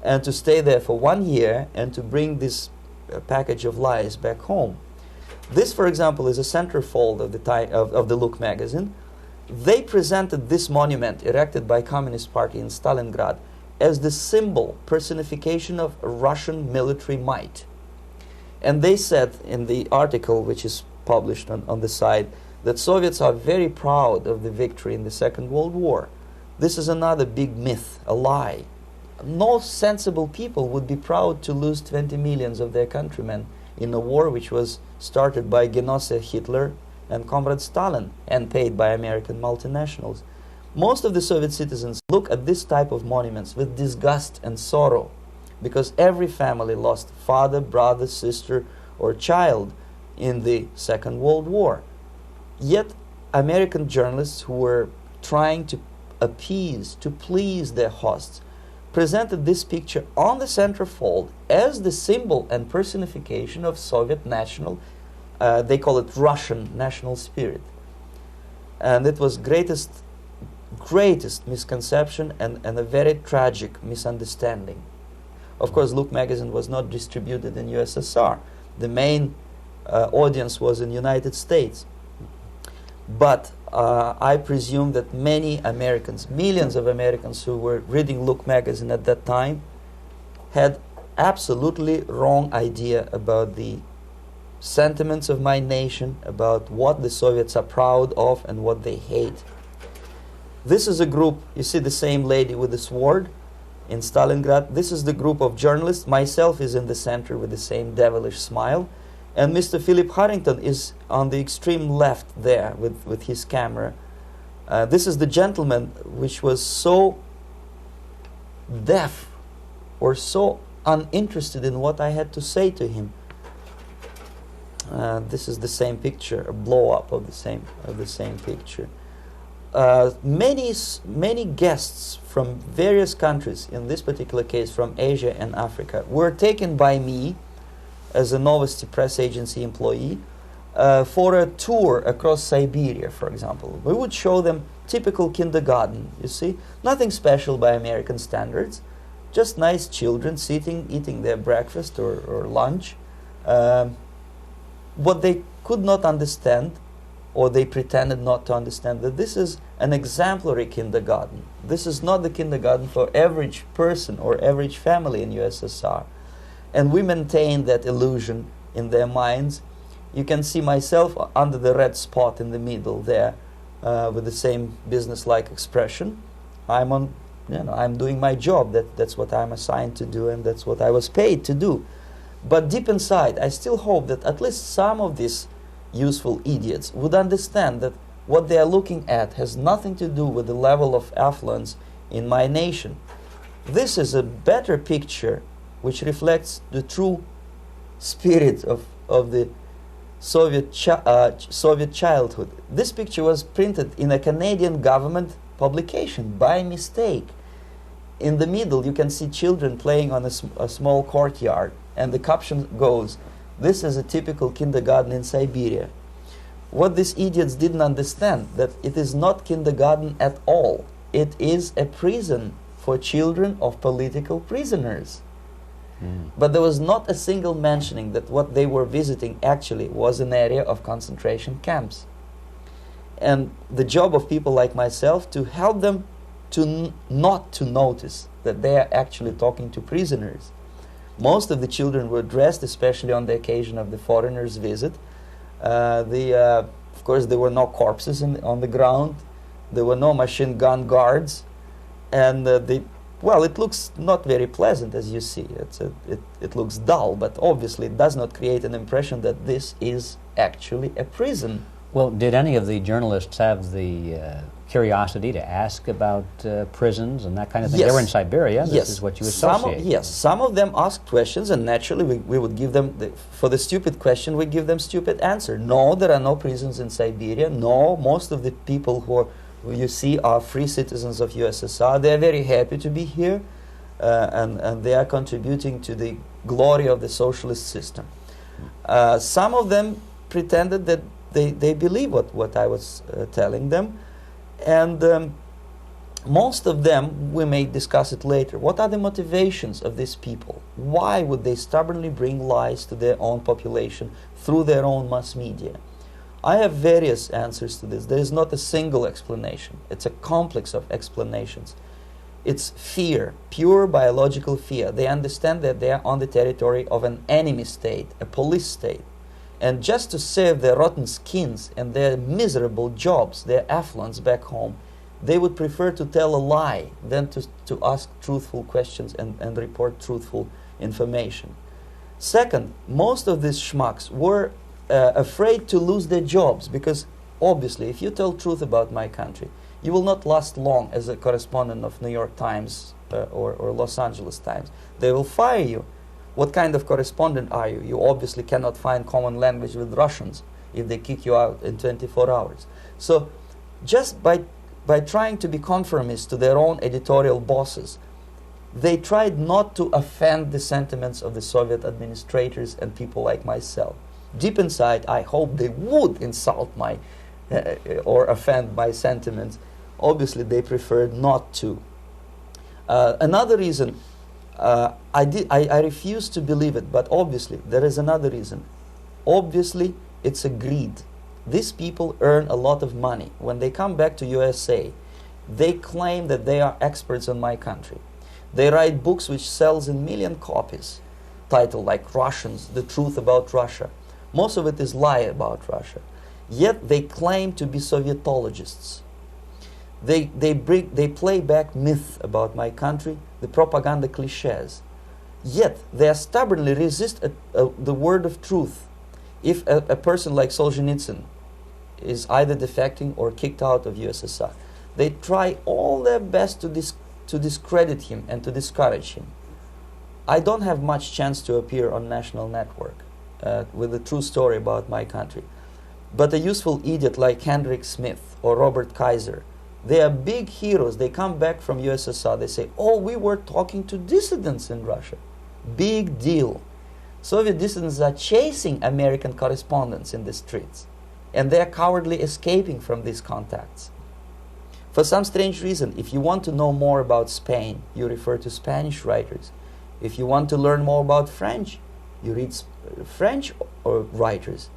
and to stay there for 1 year and to bring this package of lies back home. This, for example, is a centerfold of the Look magazine. They presented this monument erected by Communist Party in Stalingrad as the symbol, personification of Russian military might. And they said in the article, which is published on the site, that Soviets are very proud of the victory in the Second World War. This is another big myth, a lie. No sensible people would be proud to lose 20 millions of their countrymen in a war which was started by Genoese Hitler and Comrade Stalin and paid by American multinationals. Most of the Soviet citizens look at this type of monuments with disgust and sorrow, because every family lost father, brother, sister, or child in the Second World War. Yet American journalists who were trying to appease, to please their hosts, presented this picture on the centerfold as the symbol and personification of Soviet national, they call it Russian national spirit. And it was greatest misconception and a very tragic misunderstanding. Of course, Look magazine was not distributed in USSR. The main audience was in the United States. But I presume that many Americans, millions of Americans who were reading Look magazine at that time, had absolutely wrong idea about the sentiments of my nation, about what the Soviets are proud of and what they hate. This is a group, you see the same lady with the sword in Stalingrad. This is the group of journalists. Myself is in the center with the same devilish smile. And Mr. Philip Harrington is on the extreme left there with his camera. This is the gentleman which was so deaf or so uninterested in what I had to say to him. This is the same picture, a blow-up of the same picture. Many guests from various countries, in this particular case from Asia and Africa, were taken by me as a Novosti Press Agency employee for a tour across Siberia, for example. We would show them typical kindergarten, you see, nothing special by American standards, just nice children sitting, eating their breakfast or lunch. What they could not understand, or they pretended not to understand, that this is an exemplary kindergarten. This is not the kindergarten for average person or average family in USSR. And we maintain that illusion in their minds. You can see myself under the red spot in the middle there, with the same business-like expression. I'm doing my job. That's what I'm assigned to do, and that's what I was paid to do. But deep inside, I still hope that at least some of these useful idiots would understand that what they are looking at has nothing to do with the level of affluence in my nation. This is a better picture which reflects the true spirit of the Soviet childhood. This picture was printed in a Canadian government publication by mistake. In the middle, you can see children playing on a small courtyard, and the caption goes, "This is a typical kindergarten in Siberia." What these idiots didn't understand, that it is not kindergarten at all. It is a prison for children of political prisoners. But there was not a single mentioning that what they were visiting actually was an area of concentration camps. And the job of people like myself to help them to not to notice that they are actually talking to prisoners. Most of the children were dressed, especially on the occasion of the foreigners' visit. Of course, there were no corpses on the ground. There were no machine gun guards. And well, it looks not very pleasant, as you see. It looks dull, but obviously it does not create an impression that this is actually a prison. Well, did any of the journalists have the curiosity to ask about prisons and that kind of thing? Yes. They were in Siberia. This yes. is what you associate. Yes, some of them asked questions, and naturally we would give them, for the stupid question, we give them stupid answer. No, there are no prisons in Siberia. No, most of the people who you see are free citizens of USSR. They are very happy to be here, and they are contributing to the glory of the socialist system. Some of them pretended that they believe what I was telling them, and most of them, we may discuss it later, what are the motivations of these people? Why would they stubbornly bring lies to their own population through their own mass media? I have various answers to this. There is not a single explanation. It's a complex of explanations. It's fear, pure biological fear. They understand that they are on the territory of an enemy state, a police state. And just to save their rotten skins and their miserable jobs, their affluence back home, they would prefer to tell a lie than to ask truthful questions and report truthful information. Second, most of these schmucks were afraid to lose their jobs, because obviously if you tell truth about my country, you will not last long as a correspondent of New York Times or Los Angeles Times. They will fire you. What kind of correspondent are you? You obviously cannot find common language with Russians if they kick you out in 24 hours. So just by trying to be conformist to their own editorial bosses, they tried not to offend the sentiments of the Soviet administrators and people like myself. Deep inside, I hope they would insult my or offend my sentiments. Obviously, they preferred not to. Another reason, I refuse to believe it, but obviously, there is another reason. Obviously, it's a greed. These people earn a lot of money. When they come back to USA, they claim that they are experts on my country. They write books which sells in million copies, titled like Russians, The Truth About Russia. Most of it is lie about Russia. Yet they claim to be Sovietologists. They play back myth about my country, the propaganda cliches. Yet they stubbornly resist the word of truth. If a person like Solzhenitsyn is either defecting or kicked out of USSR, they try all their best to discredit him and to discourage him. I don't have much chance to appear on national network with a true story about my country. But a useful idiot like Hendrik Smith or Robert Kaiser, they are big heroes. They come back from USSR. They say, oh, we were talking to dissidents in Russia. Big deal. Soviet dissidents are chasing American correspondents in the streets, and they are cowardly escaping from these contacts. For some strange reason, if you want to know more about Spain, you refer to Spanish writers. If you want to learn more about French, you read French writers.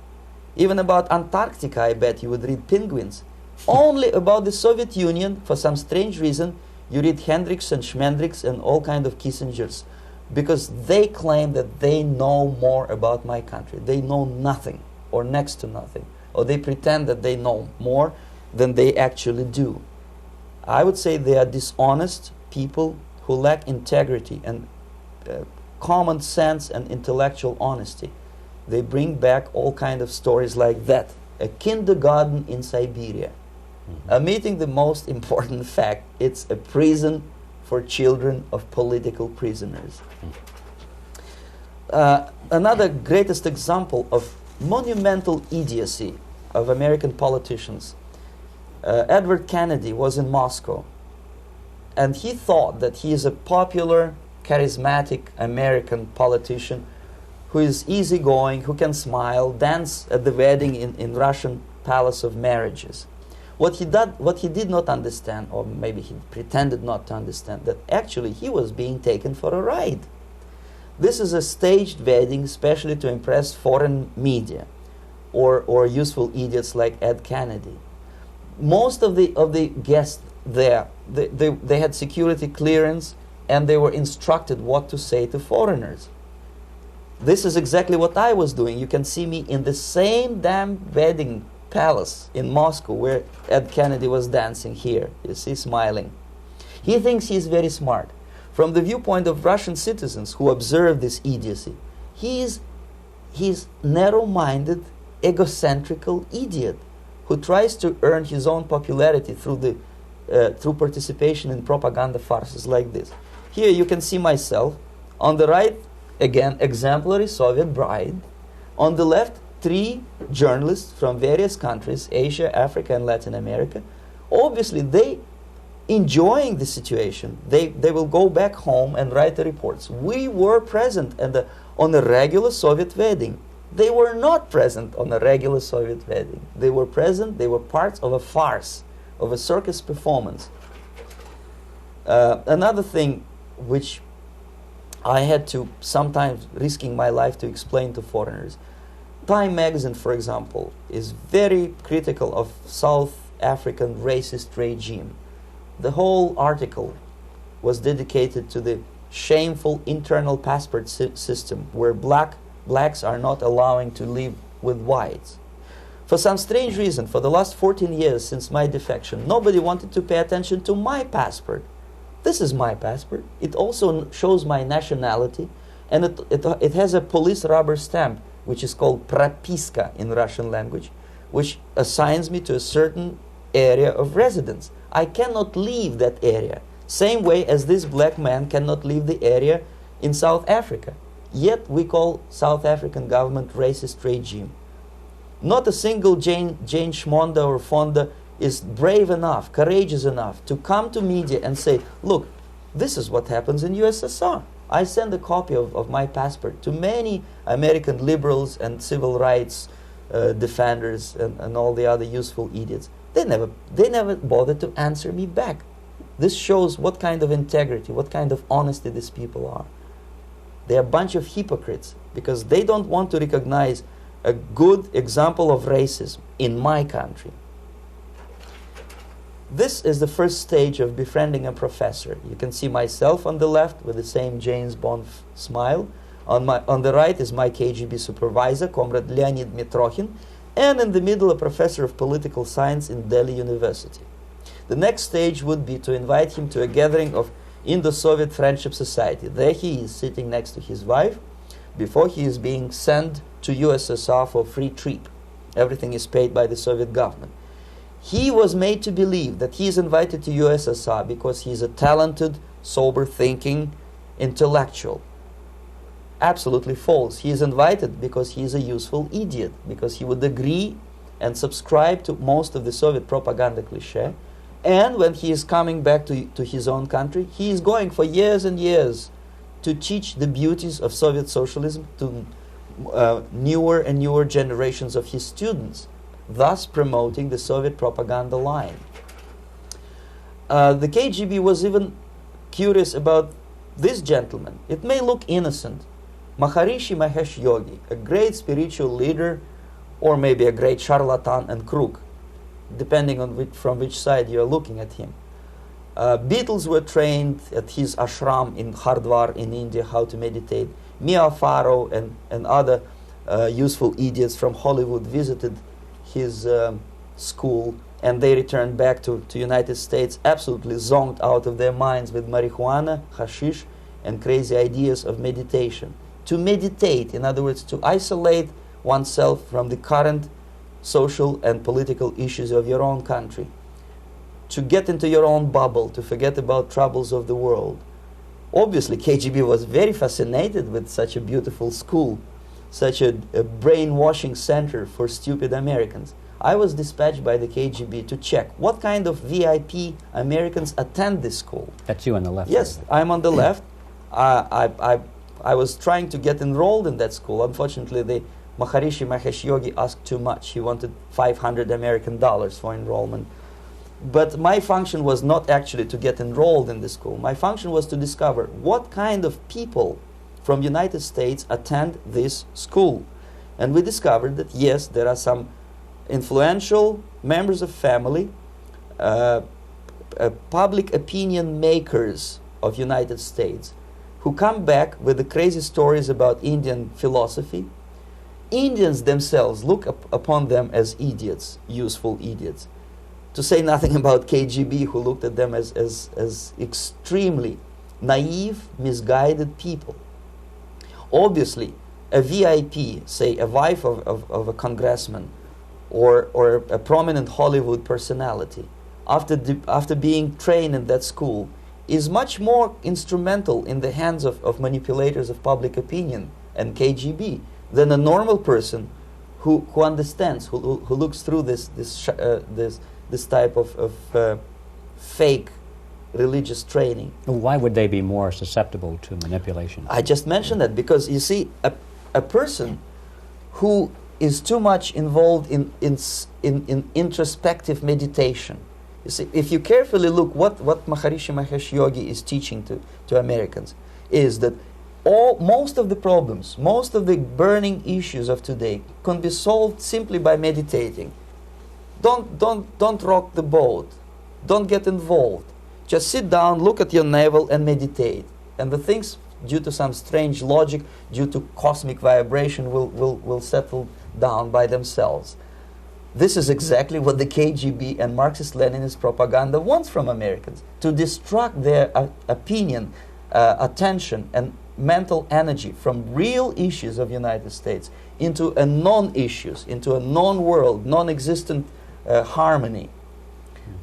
Even about Antarctica, I bet you would read Penguins. Only about the Soviet Union, for some strange reason, you read Hendricks and Schmendricks and all kind of Kissingers, because they claim that they know more about my country. They know nothing, or next to nothing, or they pretend that they know more than they actually do. I would say they are dishonest people who lack integrity and common sense and intellectual honesty. They bring back all kind of stories like that. A kindergarten in Siberia. Omitting the most important fact, it's a prison for children of political prisoners. Another greatest example of monumental idiocy of American politicians. Edward Kennedy was in Moscow, and he thought that he is a popular, charismatic American politician who is easygoing, who can smile, dance at the wedding in Russian Palace of Marriages. What he did not understand, or maybe he pretended not to understand, that actually he was being taken for a ride. This is a staged wedding, especially to impress foreign media or useful idiots like Ed Kennedy. Most of the guests there, they had security clearance, and they were instructed what to say to foreigners. This is exactly what I was doing. You can see me in the same damn wedding palace in Moscow where Ed Kennedy was dancing here. You see, smiling. He thinks he's very smart. From the viewpoint of Russian citizens who observe this idiocy, he's narrow-minded, egocentrical idiot who tries to earn his own popularity through participation in propaganda farces like this. Here you can see myself. On the right, again, exemplary Soviet bride. On the left, 3 journalists from various countries, Asia, Africa, and Latin America. Obviously, they enjoying the situation. They will go back home and write the reports. We were present on a regular Soviet wedding. They were not present on a regular Soviet wedding. They were present, they were parts of a farce, of a circus performance. Another thing which I had to sometimes risking my life to explain to foreigners. Time magazine, for example, is very critical of South African racist regime. The whole article was dedicated to the shameful internal passport system where blacks are not allowing to live with whites. For some strange reason, for the last 14 years since my defection, nobody wanted to pay attention to my passport. This is my passport. It also shows my nationality, and it has a police rubber stamp, which is called propiska in Russian language, which assigns me to a certain area of residence. I cannot leave that area, same way as this black man cannot leave the area in South Africa. Yet we call South African government racist regime. Not a single Jane Schmonda or Fonda is brave enough, courageous enough to come to media and say, look, this is what happens in USSR. I send a copy of my passport to many American liberals and civil rights defenders and all the other useful idiots. They never bothered to answer me back. This shows what kind of integrity, what kind of honesty these people are. They're a bunch of hypocrites because they don't want to recognize a good example of racism in my country. This is the first stage of befriending a professor. You can see myself on the left with the same James Bond smile. On the right is my KGB supervisor, Comrade Leonid Mitrokhin, and in the middle a professor of political science in Delhi University. The next stage would be to invite him to a gathering of Indo-Soviet Friendship Society. There he is sitting next to his wife before he is being sent to USSR for free trip. Everything is paid by the Soviet government. He was made to believe that he is invited to USSR because he is a talented, sober-thinking intellectual. Absolutely false. He is invited because he is a useful idiot, because he would agree and subscribe to most of the Soviet propaganda cliché. And when he is coming back to his own country, he is going for years and years to teach the beauties of Soviet socialism to newer and newer generations of his students, thus promoting the Soviet propaganda line. The KGB was even curious about this gentleman. It may look innocent. Maharishi Mahesh Yogi, a great spiritual leader, or maybe a great charlatan and crook, depending on from which side you are looking at him. Beatles were trained at his ashram in Hardwar in India how to meditate. Mia Farrow and other useful idiots from Hollywood visited his school, and they returned back to United States absolutely zonked out of their minds with marijuana, hashish, and crazy ideas of meditation. To meditate, in other words, to isolate oneself from the current social and political issues of your own country, to get into your own bubble, to forget about troubles of the world. Obviously, KGB was very fascinated with such a beautiful school, such a brainwashing center for stupid Americans. I was dispatched by the KGB to check what kind of VIP Americans attend this school. That's you on the left. Yes, I'm on the left. I was trying to get enrolled in that school. Unfortunately, the Maharishi Mahesh Yogi asked too much. He wanted $500 American for enrollment. But my function was not actually to get enrolled in the school. My function was to discover what kind of people from United States attend this school. And we discovered that, yes, there are some influential members of family, public opinion makers of United States, who come back with the crazy stories about Indian philosophy. Indians themselves look upon them as idiots, useful idiots. To say nothing about KGB, who looked at them as extremely naive, misguided people. Obviously, a VIP, say a wife of a congressman, or a prominent Hollywood personality, after being trained in that school, is much more instrumental in the hands of manipulators of public opinion and KGB than a normal person who understands, who looks through this type of fake religious training. Why would they be more susceptible to manipulation? I just mentioned that because, you see, a person who is too much involved in introspective meditation. You see, if you carefully look what Maharishi Mahesh Yogi is teaching to Americans, is that most of the problems, most of the burning issues of today can be solved simply by meditating. Don't rock the boat. Don't get involved. Just sit down, look at your navel, and meditate. And the things, due to some strange logic, due to cosmic vibration, will settle down by themselves. This is exactly what the KGB and Marxist-Leninist propaganda wants from Americans, to distract their opinion, attention, and mental energy from real issues of United States into a non-issues, into a non-world, non-existent harmony.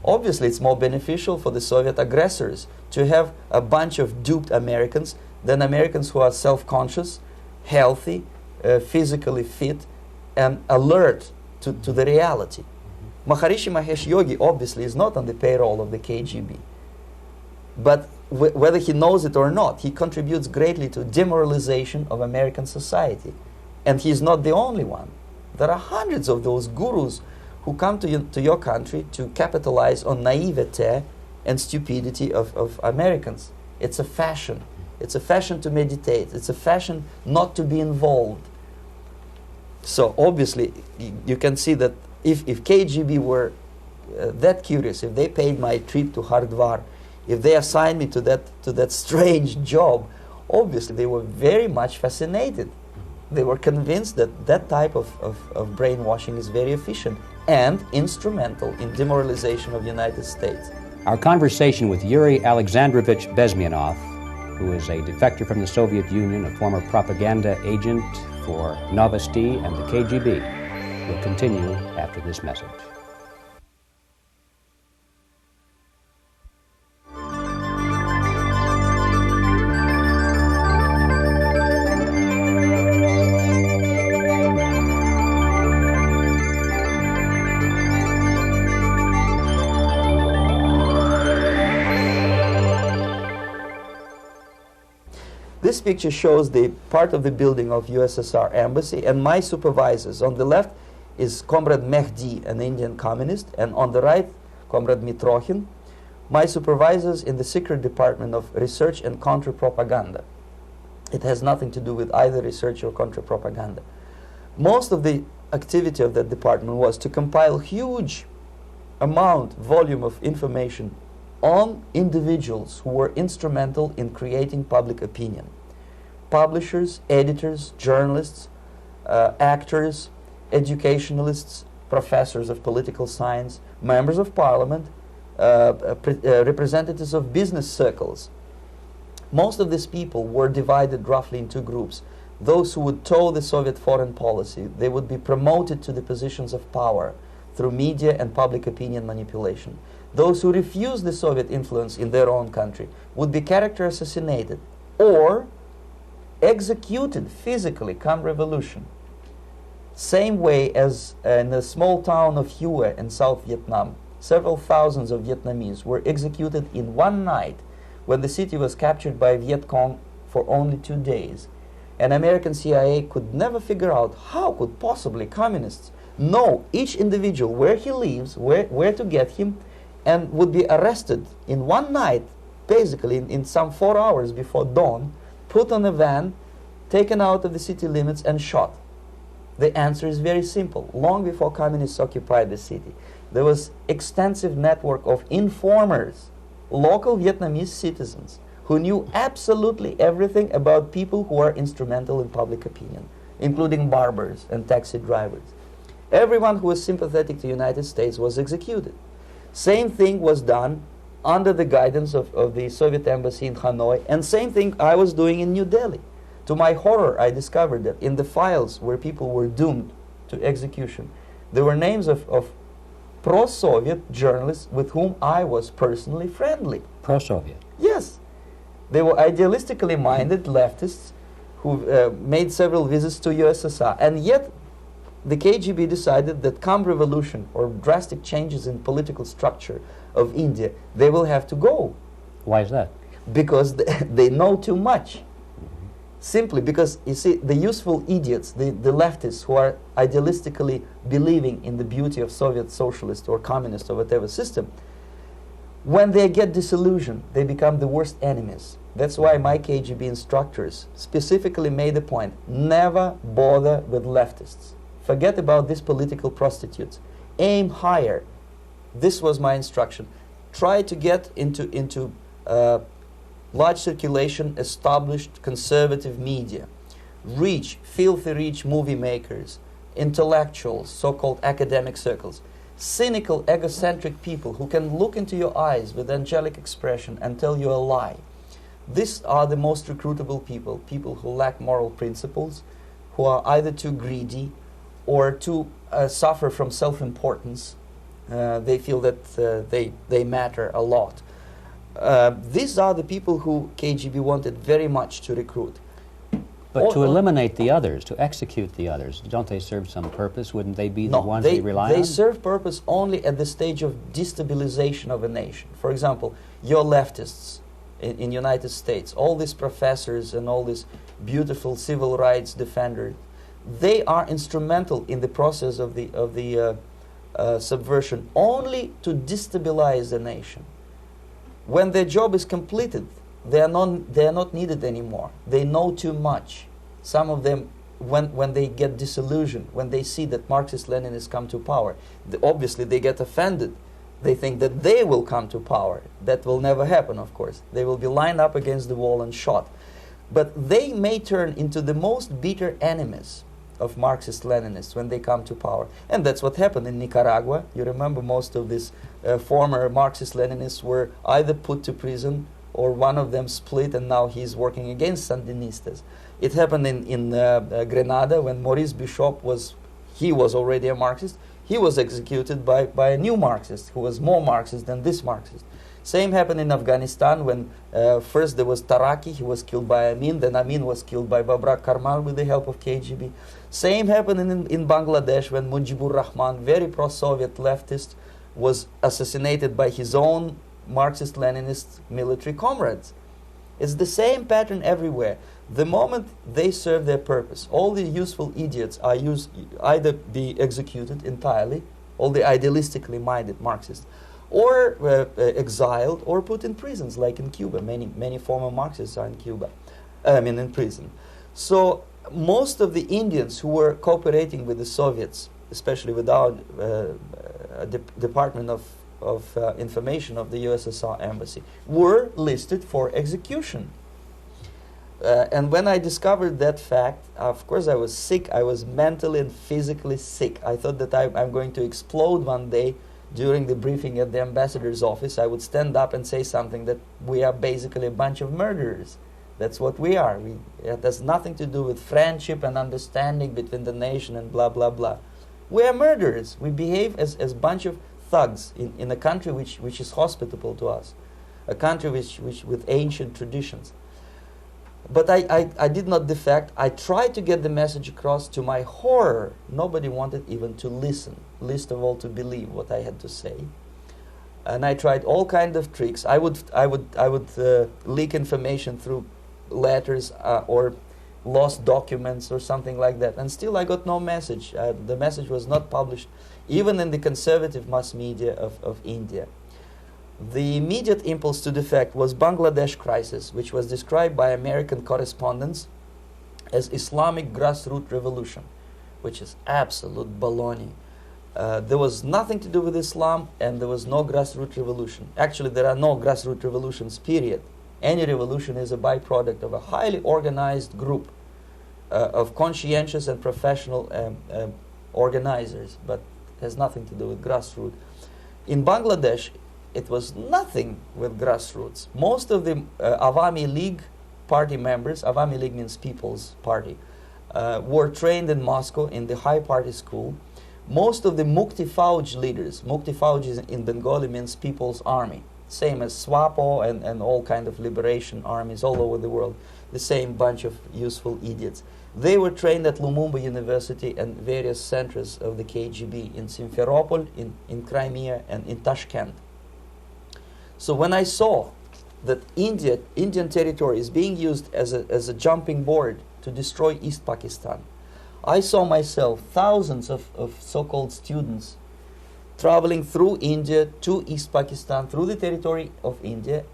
Obviously, it's more beneficial for the Soviet aggressors to have a bunch of duped Americans than Americans who are self-conscious, healthy, physically fit, and alert to the reality. Maharishi Mahesh Yogi obviously is not on the payroll of the KGB. But whether he knows it or not, he contributes greatly to demoralization of American society. And he's not the only one. There are hundreds of those gurus who come to your country to capitalize on naivete and stupidity of Americans. It's a fashion. It's a fashion to meditate. It's a fashion not to be involved. So obviously, you can see that if KGB were that curious, if they paid my trip to Hardwar, if they assigned me to that strange job, obviously they were very much fascinated. They were convinced that that type of brainwashing is very efficient and instrumental in demoralization of the United States. Our conversation with Yuri Alexandrovich Bezmenov, who is a defector from the Soviet Union, a former propaganda agent for Novosti and the KGB, will continue after this message. This picture shows the part of the building of USSR embassy, and my supervisors. On the left is Comrade Mehdi, an Indian communist, and on the right, Comrade Mitrokhin, my supervisors in the secret department of research and counter-propaganda. It has nothing to do with either research or counter-propaganda. Most of the activity of that department was to compile huge volume of information on individuals who were instrumental in creating public opinion. Publishers, editors, journalists, actors, educationalists, professors of political science, members of parliament, representatives of business circles. Most of these people were divided roughly in two groups. Those who would toe the Soviet foreign policy, they would be promoted to the positions of power through media and public opinion manipulation. Those who refused the Soviet influence in their own country would be character assassinated or executed physically come revolution. Same way as in the small town of Hue in South Vietnam, several thousands of Vietnamese were executed in one night when the city was captured by Viet Cong for only 2 days. And American CIA could never figure out how could possibly communists know each individual, where he lives, where to get him, and would be arrested in one night, basically in some 4 hours before dawn, put on a van, taken out of the city limits and shot. The answer is very simple. Long before communists occupied the city, there was extensive network of informers, local Vietnamese citizens, who knew absolutely everything about people who are instrumental in public opinion, including barbers and taxi drivers. Everyone who was sympathetic to the United States was executed. Same thing was done under the guidance of the Soviet embassy in Hanoi, and same thing I was doing in New Delhi. To my horror, I discovered that in the files where people were doomed to execution, there were names of pro-Soviet journalists with whom I was personally friendly. Pro-Soviet? Yes. They were idealistically minded leftists who made several visits to USSR, and yet the KGB decided that come revolution or drastic changes in political structure of India, they will have to go. Why is that? Because they know too much. Simply because, you see, the useful idiots, the leftists who are idealistically believing in the beauty of Soviet socialist or communist or whatever system, when they get disillusioned, they become the worst enemies. That's why my KGB instructors specifically made the point, never bother with leftists. Forget about these political prostitutes. Aim higher. This was my instruction. Try to get into large circulation, established conservative media. Rich, filthy rich movie makers, intellectuals, so-called academic circles. Cynical, egocentric people who can look into your eyes with angelic expression and tell you a lie. These are the most recruitable people, people who lack moral principles, who are either too greedy or too suffer from self-importance. They feel that they matter a lot. These are the people who KGB wanted very much to recruit. But to eliminate the others, to execute the others, don't they serve some purpose? Wouldn't they be the ones they rely on? They serve purpose only at the stage of destabilization of a nation. For example, your leftists in the United States, all these professors and all these beautiful civil rights defenders, they are instrumental in the process of the subversion only to destabilize the nation. When their job is completed, they are not needed anymore. They know too much. Some of them, when they get disillusioned, when they see that Marxist-Leninists come to power, obviously they get offended. They think that they will come to power. That will never happen, of course. They will be lined up against the wall and shot. But they may turn into the most bitter enemies of Marxist-Leninists when they come to power. And that's what happened in Nicaragua. You remember most of these former Marxist-Leninists were either put to prison or one of them split, and now he's working against Sandinistas. It happened in Grenada when Maurice Bishop was already a Marxist. He was executed by a new Marxist who was more Marxist than this Marxist. Same happened in Afghanistan when first there was Taraki, he was killed by Amin, then Amin was killed by Babrak Karmal with the help of KGB. Same happened in Bangladesh when Mujibur Rahman, very pro-Soviet leftist, was assassinated by his own Marxist-Leninist military comrades. It's the same pattern everywhere. The moment they serve their purpose, all the useful idiots are either be executed entirely, all the idealistically minded Marxists, or exiled or put in prisons, like in Cuba. Many former Marxists are in Cuba, in prison. So most of the Indians who were cooperating with the Soviets, especially with our Department of Information of the USSR Embassy, were listed for execution. And when I discovered that fact, of course I was sick. I was mentally and physically sick. I thought that I'm going to explode one day during the briefing at the ambassador's office. I would stand up and say something that we are basically a bunch of murderers. That's what we are. It has nothing to do with friendship and understanding between the nation and blah, blah, blah. We are murderers. We behave as a bunch of thugs in a country which is hospitable to us, a country which with ancient traditions. But I did not defect. I tried to get the message across. To my horror, nobody wanted even to listen, least of all to believe what I had to say. And I tried all kinds of tricks. I would leak information through letters or lost documents or something like that. And still I got no message. The message was not published, even in the conservative mass media of India. The immediate impulse to defect was Bangladesh crisis, which was described by American correspondents as Islamic grassroots revolution, which is absolute baloney. There was nothing to do with Islam, and there was no grassroots revolution. Actually, there are no grassroots revolutions, period. Any revolution is a byproduct of a highly organized group of conscientious and professional organizers, but it has nothing to do with grassroots. In Bangladesh, it was nothing with grassroots. Most of the Awami League party members, Awami League means People's Party, were trained in Moscow in the High Party School. Most of the Mukti Fauj leaders, Mukti Fauj in Bengali means People's Army, same as SWAPO and all kind of liberation armies all over the world, the same bunch of useful idiots. They were trained at Lumumba University and various centers of the KGB in Simferopol, in Crimea, and in Tashkent. So when I saw that Indian territory is being used as a jumping board to destroy East Pakistan, I saw myself thousands of so-called students traveling through India to East Pakistan, through the territory of India,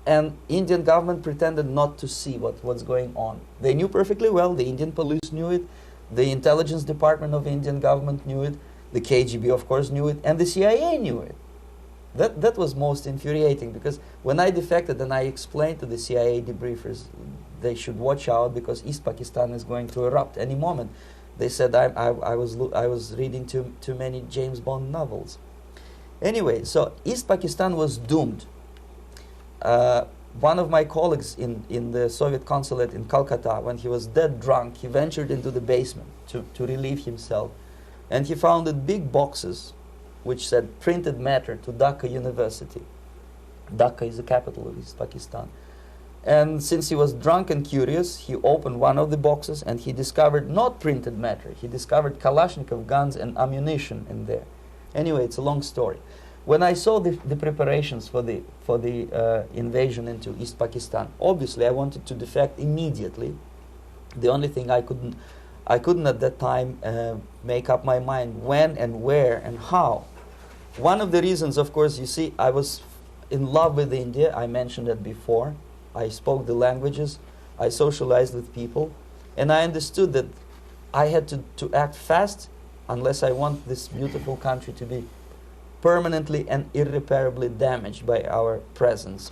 and Indian government pretended not to see what's going on. They knew perfectly well, the Indian police knew it, the intelligence department of the Indian government knew it, the KGB of course knew it, and the CIA knew it. That was most infuriating, because when I defected and I explained to the CIA debriefers they should watch out because East Pakistan is going to erupt any moment, they said I was reading too many James Bond novels. Anyway, so East Pakistan was doomed. One of my colleagues in the Soviet consulate in Calcutta, when he was dead drunk, he ventured into the basement to relieve himself, and he found big boxes which said printed matter to Dhaka University. Dhaka is the capital of East Pakistan. And since he was drunk and curious, he opened one of the boxes and he discovered not printed matter. He discovered Kalashnikov guns and ammunition in there. Anyway, it's a long story. When I saw the preparations for the invasion into East Pakistan, obviously I wanted to defect immediately. The only thing I couldn't at that time make up my mind when and where and how. One of the reasons, of course, you see, I was in love with India. I mentioned that before. I spoke the languages. I socialized with people. And I understood that I had to act fast unless I want this beautiful country to be permanently and irreparably damaged by our presence.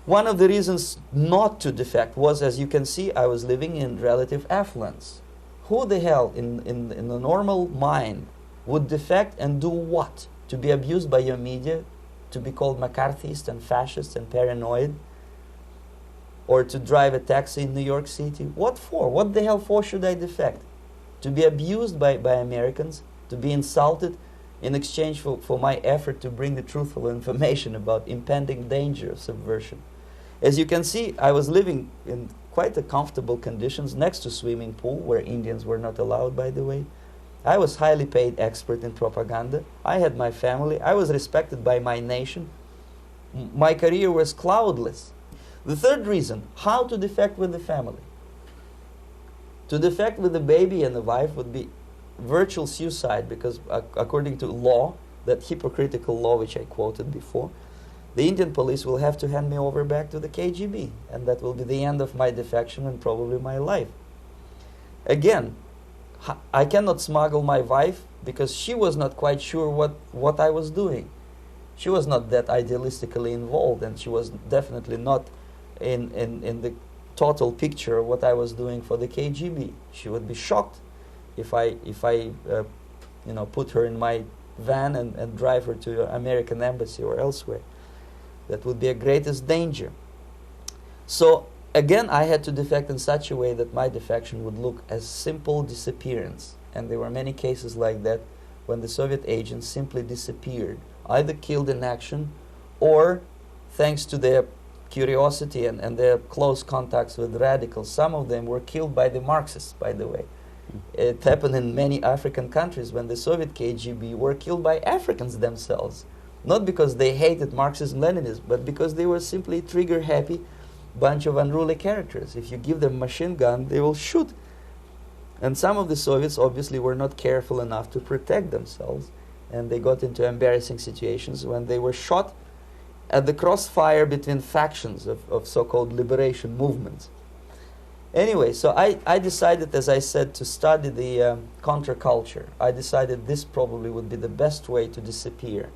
One of the reasons not to defect was, as you can see, I was living in relative affluence. Who the hell in the normal mind would defect and do what? To be abused by your media, to be called McCarthyist and fascist and paranoid, or to drive a taxi in New York City? What for? What the hell for should I defect? To be abused by Americans, to be insulted in exchange for my effort to bring the truthful information about impending danger of subversion. As you can see, I was living in quite a comfortable conditions next to swimming pool, where Indians were not allowed, by the way. I was highly paid expert in propaganda. I had my family. I was respected by my nation. My career was cloudless. The third reason, how to defect with the family. To defect with the baby and the wife would be virtual suicide, because according to law, that hypocritical law which I quoted before, the Indian police will have to hand me over back to the KGB, and that will be the end of my defection and probably my life. Again, I cannot smuggle my wife because she was not quite sure what I was doing. She was not that idealistically involved, and she was definitely not in the total picture of what I was doing for the KGB. She would be shocked if I put her in my van and drive her to the American embassy or elsewhere. That would be a greatest danger. So again, I had to defect in such a way that my defection would look as simple disappearance. And there were many cases like that when the Soviet agents simply disappeared, either killed in action or, thanks to their curiosity and their close contacts with radicals, some of them were killed by the Marxists, by the way. It happened in many African countries when the Soviet KGB were killed by Africans themselves. Not because they hated Marxism, Leninism, but because they were simply trigger-happy bunch of unruly characters. If you give them a machine gun, they will shoot. And some of the Soviets obviously were not careful enough to protect themselves, and they got into embarrassing situations when they were shot at the crossfire between factions of so-called liberation movements. Anyway, so I decided, as I said, to study the counterculture. I decided this probably would be the best way to disappear.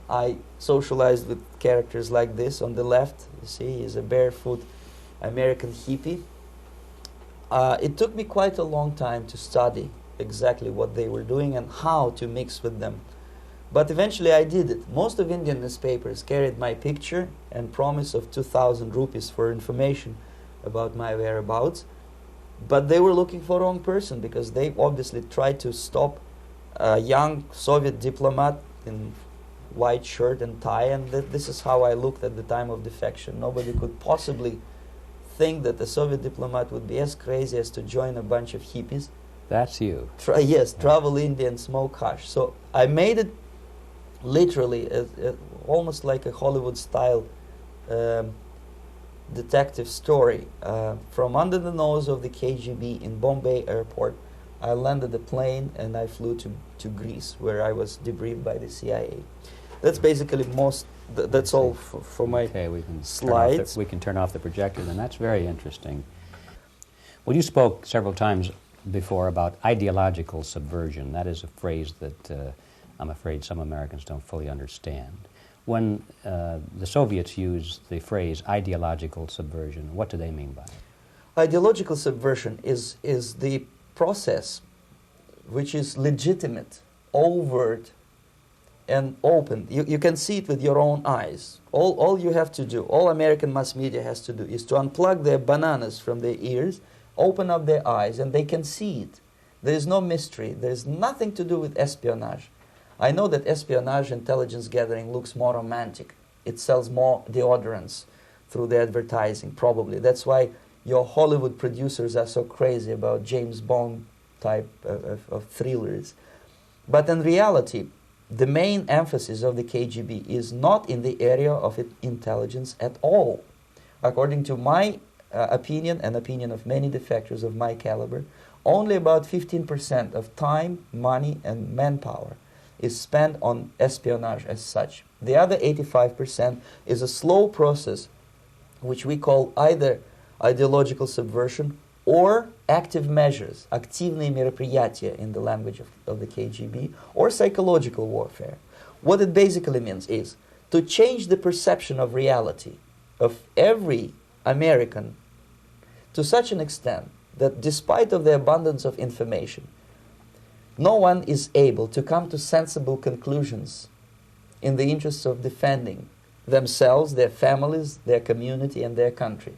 I socialized with characters like this. On the left, you see, he's a barefoot American hippie. It took me quite a long time to study exactly what they were doing and how to mix with them. But eventually I did it. Most of Indian newspapers carried my picture and promise of 2,000 rupees for information about my whereabouts. But they were looking for the wrong person, because they obviously tried to stop a young Soviet diplomat in white shirt and tie, and this is how I looked at the time of defection. Nobody could possibly think that a Soviet diplomat would be as crazy as to join a bunch of hippies. That's you. Yes, travel India and smoke hash. So I made it literally almost like a Hollywood-style detective story. From under the nose of the KGB in Bombay airport, I landed the plane and I flew to Greece, where I was debriefed by the CIA. That's basically that's all for my slides. We can turn off the projector, then. That's very interesting. Well, you spoke several times before about ideological subversion. That is a phrase that I'm afraid some Americans don't fully understand. When the Soviets use the phrase ideological subversion, what do they mean by it? Ideological subversion is the process which is legitimate, overt, and open. You can see it with your own eyes. All you have to do, all American mass media has to do, is to unplug their bananas from their ears, open up their eyes, and they can see it. There is no mystery. There is nothing to do with espionage. I know that espionage intelligence gathering looks more romantic. It sells more deodorants through the advertising, probably. That's why your Hollywood producers are so crazy about James Bond type of thrillers. But in reality, the main emphasis of the KGB is not in the area of intelligence at all. According to my opinion and opinion of many defectors of my caliber, only about 15% of time, money, and manpower is spent on espionage as such. The other 85% is a slow process which we call either ideological subversion or active measures, активные мероприятия in the language of the KGB, or psychological warfare. What it basically means is to change the perception of reality of every American to such an extent that despite of the abundance of information, no one is able to come to sensible conclusions in the interests of defending themselves, their families, their community, and their country.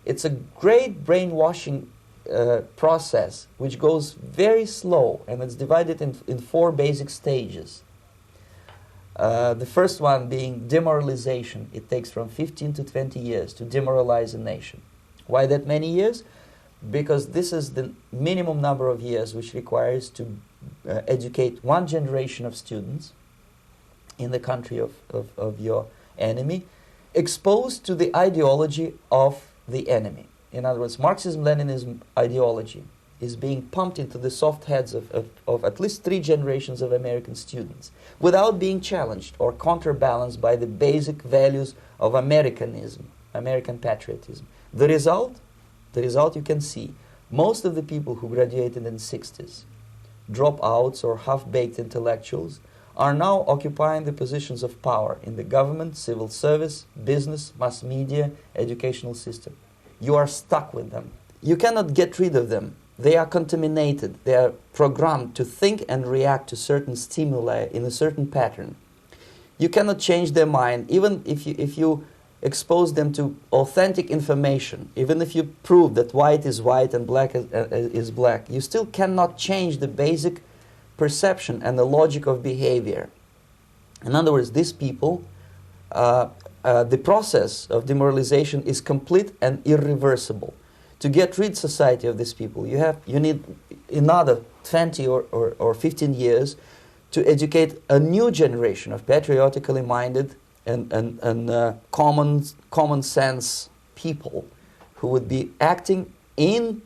It's a great brainwashing process which goes very slow, and it's divided in 4 basic stages. The first one being demoralization. It takes from 15 to 20 years to demoralize a nation. Why that many years? Because this is the minimum number of years which requires to educate one generation of students in the country of your enemy, exposed to the ideology of the enemy. In other words, Marxism-Leninism ideology is being pumped into the soft heads of at least 3 generations of American students without being challenged or counterbalanced by the basic values of Americanism, American patriotism. The result you can see. Most of the people who graduated in the 60s, dropouts or half-baked intellectuals, are now occupying the positions of power in the government, civil service, business, mass media, educational system. You are stuck with them. You cannot get rid of them. They are contaminated. They are programmed to think and react to certain stimuli in a certain pattern. You cannot change their mind, even if you expose them to authentic information, even if you prove that white is white and black is black. You still cannot change the basic perception and the logic of behavior. In other words, these people, the process of demoralization is complete and irreversible. To get rid of society of these people, you need another 20 or 15 years to educate a new generation of patriotically minded and common sense people who would be acting in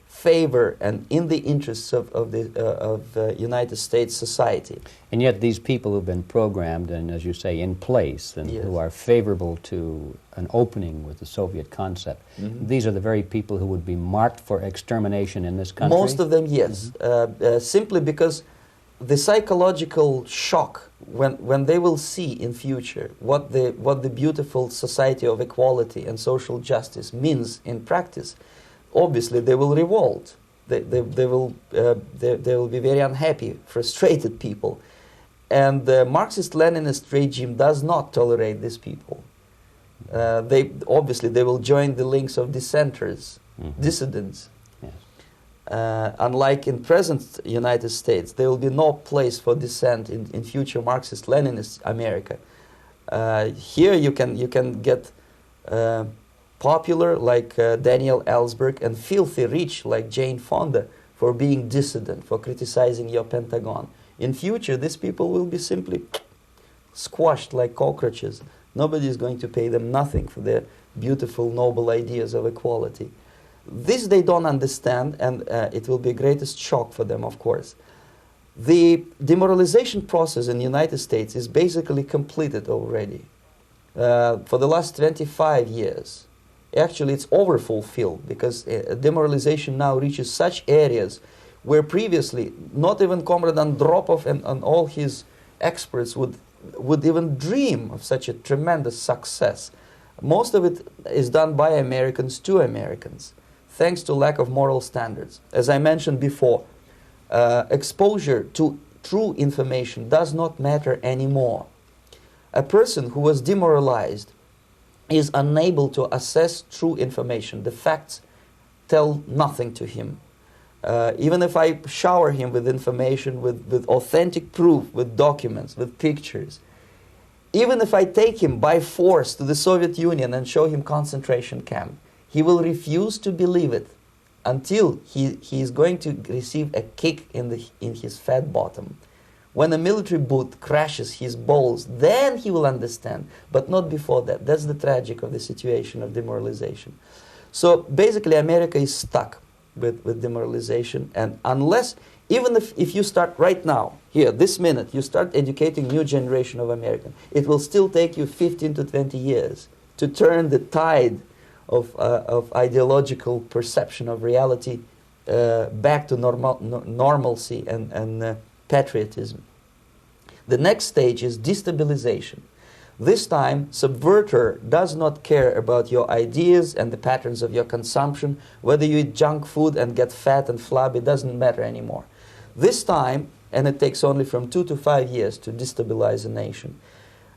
favor and in the interests of the United States society. And yet these people who've been programmed and, as you say, in place and Yes. who are favorable to an opening with the Soviet concept, these are the very people who would be marked for extermination in this country? Most of them, yes. Simply because the psychological shock when they will see in future what the beautiful society of equality and social justice means in practice, obviously they will revolt. They will be very unhappy, frustrated people, and the Marxist-Leninist regime does not tolerate these people. They will join the links of dissenters, dissidents. Unlike in present United States, there will be no place for dissent in future Marxist-Leninist America. Here you can get popular like Daniel Ellsberg and filthy rich like Jane Fonda for being dissident, for criticizing your Pentagon. In future, these people will be simply squashed like cockroaches. Nobody is going to pay them nothing for their beautiful, noble ideas of equality. This they don't understand, and it will be a greatest shock for them, of course. The demoralization process in the United States is basically completed already. For the last 25 years, actually it's overfulfilled, because demoralization now reaches such areas where previously not even Comrade Andropov and all his experts would even dream of such a tremendous success. Most of it is done by Americans to Americans, thanks to lack of moral standards. As I mentioned before, exposure to true information does not matter anymore. A person who was demoralized is unable to assess true information. The facts tell nothing to him. Even if I shower him with information, with authentic proof, with documents, with pictures, even if I take him by force to the Soviet Union and show him concentration camp, he will refuse to believe it until he is going to receive a kick in his fat bottom. When a military boot crashes his balls, then he will understand, but not before that. That's the tragic of the situation of demoralization. So basically America is stuck with demoralization, and unless, even if you start right now, here, this minute, you start educating new generation of Americans, it will still take you 15 to 20 years to turn the tide of ideological perception of reality back to normalcy and patriotism. The next stage is destabilization. This time, subverter does not care about your ideas and the patterns of your consumption. Whether you eat junk food and get fat and flabby, doesn't matter anymore. This time, and it takes only from 2 to 5 years to destabilize a nation,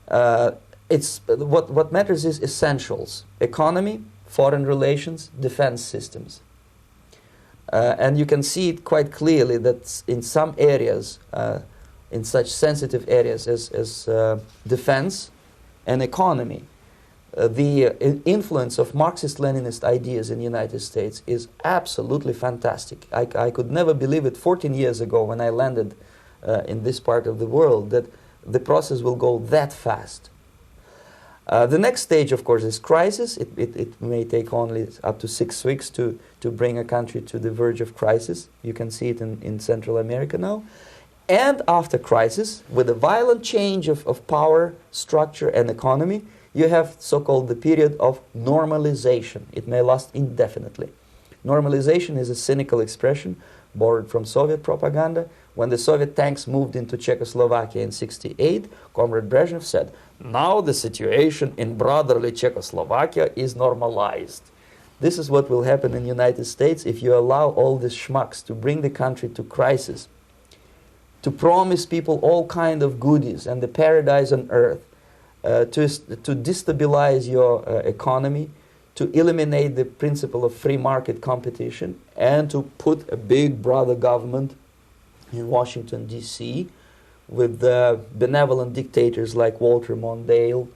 what matters is essentials: economy, foreign relations, defense systems. And you can see it quite clearly that in some areas, in such sensitive areas as defense and economy, the influence of Marxist-Leninist ideas in the United States is absolutely fantastic. I could never believe it 14 years ago when I landed in this part of the world, that the process will go that fast. The next stage, of course, is crisis. It may take only up to 6 weeks to bring a country to the verge of crisis. You can see it in Central America now. And after crisis, with a violent change of power, structure, and economy, you have so-called the period of normalization. It may last indefinitely. Normalization is a cynical expression borrowed from Soviet propaganda. When the Soviet tanks moved into Czechoslovakia in '68, Comrade Brezhnev said, "Now the situation in brotherly Czechoslovakia is normalized." This is what will happen in the United States if you allow all these schmucks to bring the country to crisis, to promise people all kind of goodies and the paradise on earth, to destabilize your economy, to eliminate the principle of free market competition, and to put a big brother government in Washington, D.C., with benevolent dictators like Walter Mondale,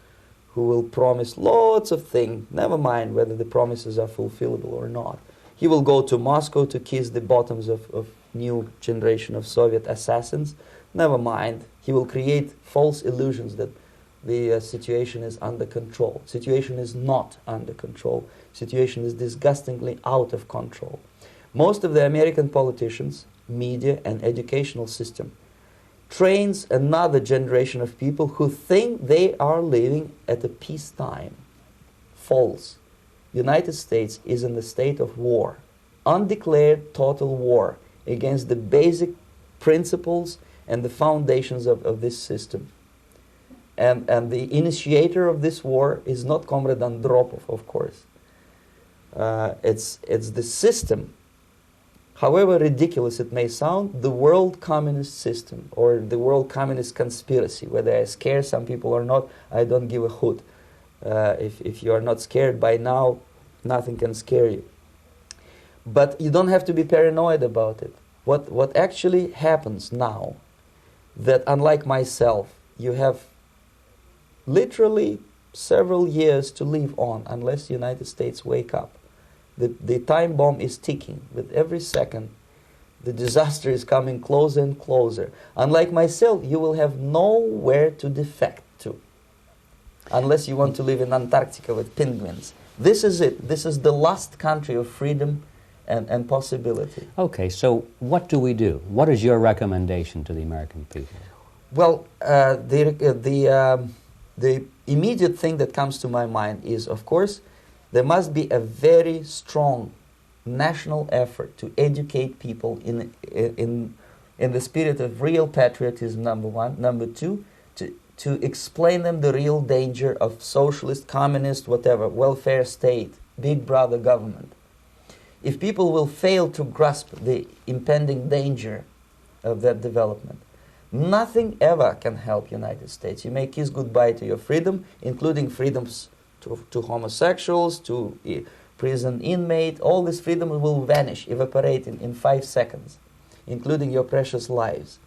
who will promise lots of things, never mind whether the promises are fulfillable or not. He will go to Moscow to kiss the bottoms of new generation of Soviet assassins, never mind. He will create false illusions that the situation is under control. Situation is not under control. Situation is disgustingly out of control. Most of the American politicians, media, and educational system trains another generation of people who think they are living at a peacetime. False. United States is in the state of war, undeclared total war against the basic principles and the foundations of this system. And the initiator of this war is not Comrade Andropov, of course. It's the system. However ridiculous it may sound, the world communist system or the world communist conspiracy, whether I scare some people or not, I don't give a hoot. If you are not scared by now, nothing can scare you. But you don't have to be paranoid about it. What actually happens now, that unlike myself, you have literally several years to live on unless the United States wake up. The time bomb is ticking. With every second, the disaster is coming closer and closer. Unlike myself, you will have nowhere to defect to, unless you want to live in Antarctica with penguins. This is it. This is the last country of freedom and possibility. Okay, so what do we do? What is your recommendation to the American people? Well, the immediate thing that comes to my mind is, of course, there must be a very strong national effort to educate people in the spirit of real patriotism, number one. Number two, to explain them the real danger of socialist, communist, whatever, welfare state, big brother government. If people will fail to grasp the impending danger of that development, nothing ever can help United States. You may kiss goodbye to your freedom, including freedoms to homosexuals, to prison inmate. All this freedom will vanish, evaporate in 5 seconds, including your precious lives.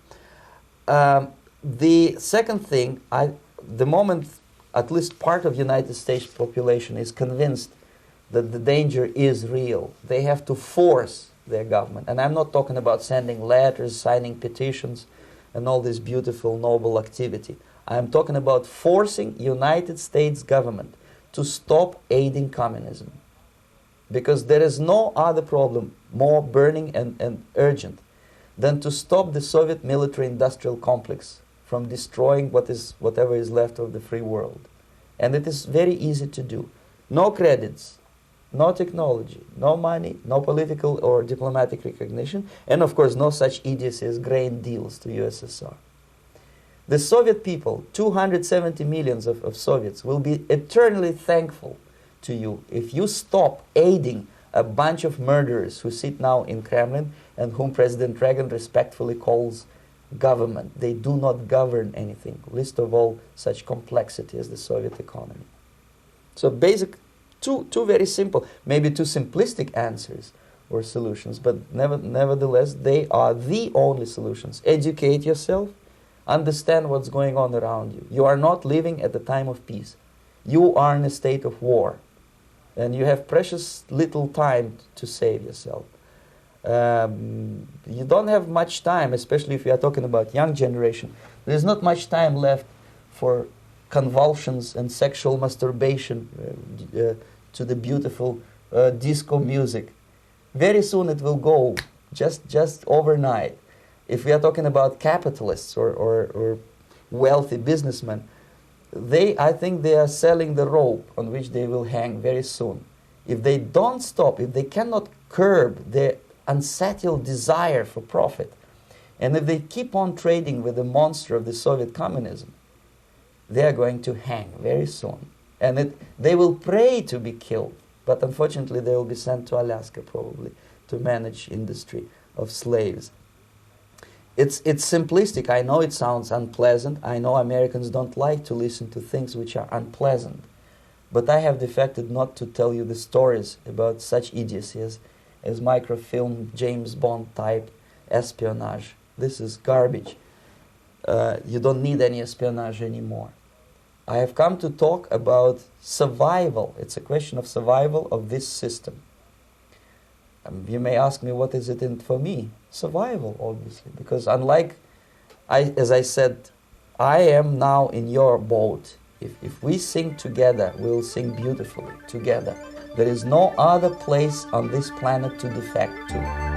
The second thing, the moment at least part of United States population is convinced that the danger is real, they have to force their government. And I'm not talking about sending letters, signing petitions, and all this beautiful, noble activity. I'm talking about forcing United States government to stop aiding communism. Because there is no other problem more burning and urgent than to stop the Soviet military-industrial complex from destroying whatever is left of the free world. And it is very easy to do. No credits, no technology, no money, no political or diplomatic recognition, and of course no such idiocy as grain deals to USSR. The Soviet people, 270 millions of Soviets, will be eternally thankful to you if you stop aiding a bunch of murderers who sit now in Kremlin and whom President Reagan respectfully calls government. They do not govern anything, least of all such complexity as the Soviet economy. So basic, two very simple, maybe too simplistic answers or solutions, but nevertheless they are the only solutions. Educate yourself. Understand what's going on around you. You are not living at the time of peace. You are in a state of war. And you have precious little time to save yourself. You don't have much time, especially if you are talking about young generation. There's not much time left for convulsions and sexual masturbation to the beautiful disco music. Very soon it will go, just overnight. If we are talking about capitalists or wealthy businessmen, I think they are selling the rope on which they will hang very soon. If they don't stop, if they cannot curb their unsettled desire for profit, and if they keep on trading with the monster of the Soviet communism, they are going to hang very soon. And they will pray to be killed, but unfortunately they will be sent to Alaska probably to manage industry of slaves. It's simplistic. I know it sounds unpleasant. I know Americans don't like to listen to things which are unpleasant. But I have defected not to tell you the stories about such idiocy as microfilm, James Bond type espionage. This is garbage. You don't need any espionage anymore. I have come to talk about survival. It's a question of survival of this system. You may ask me, what is it in for me? Survival, obviously, because unlike, as I said, I am now in your boat. If we sing together, we'll sing beautifully together. There is no other place on this planet to defect to.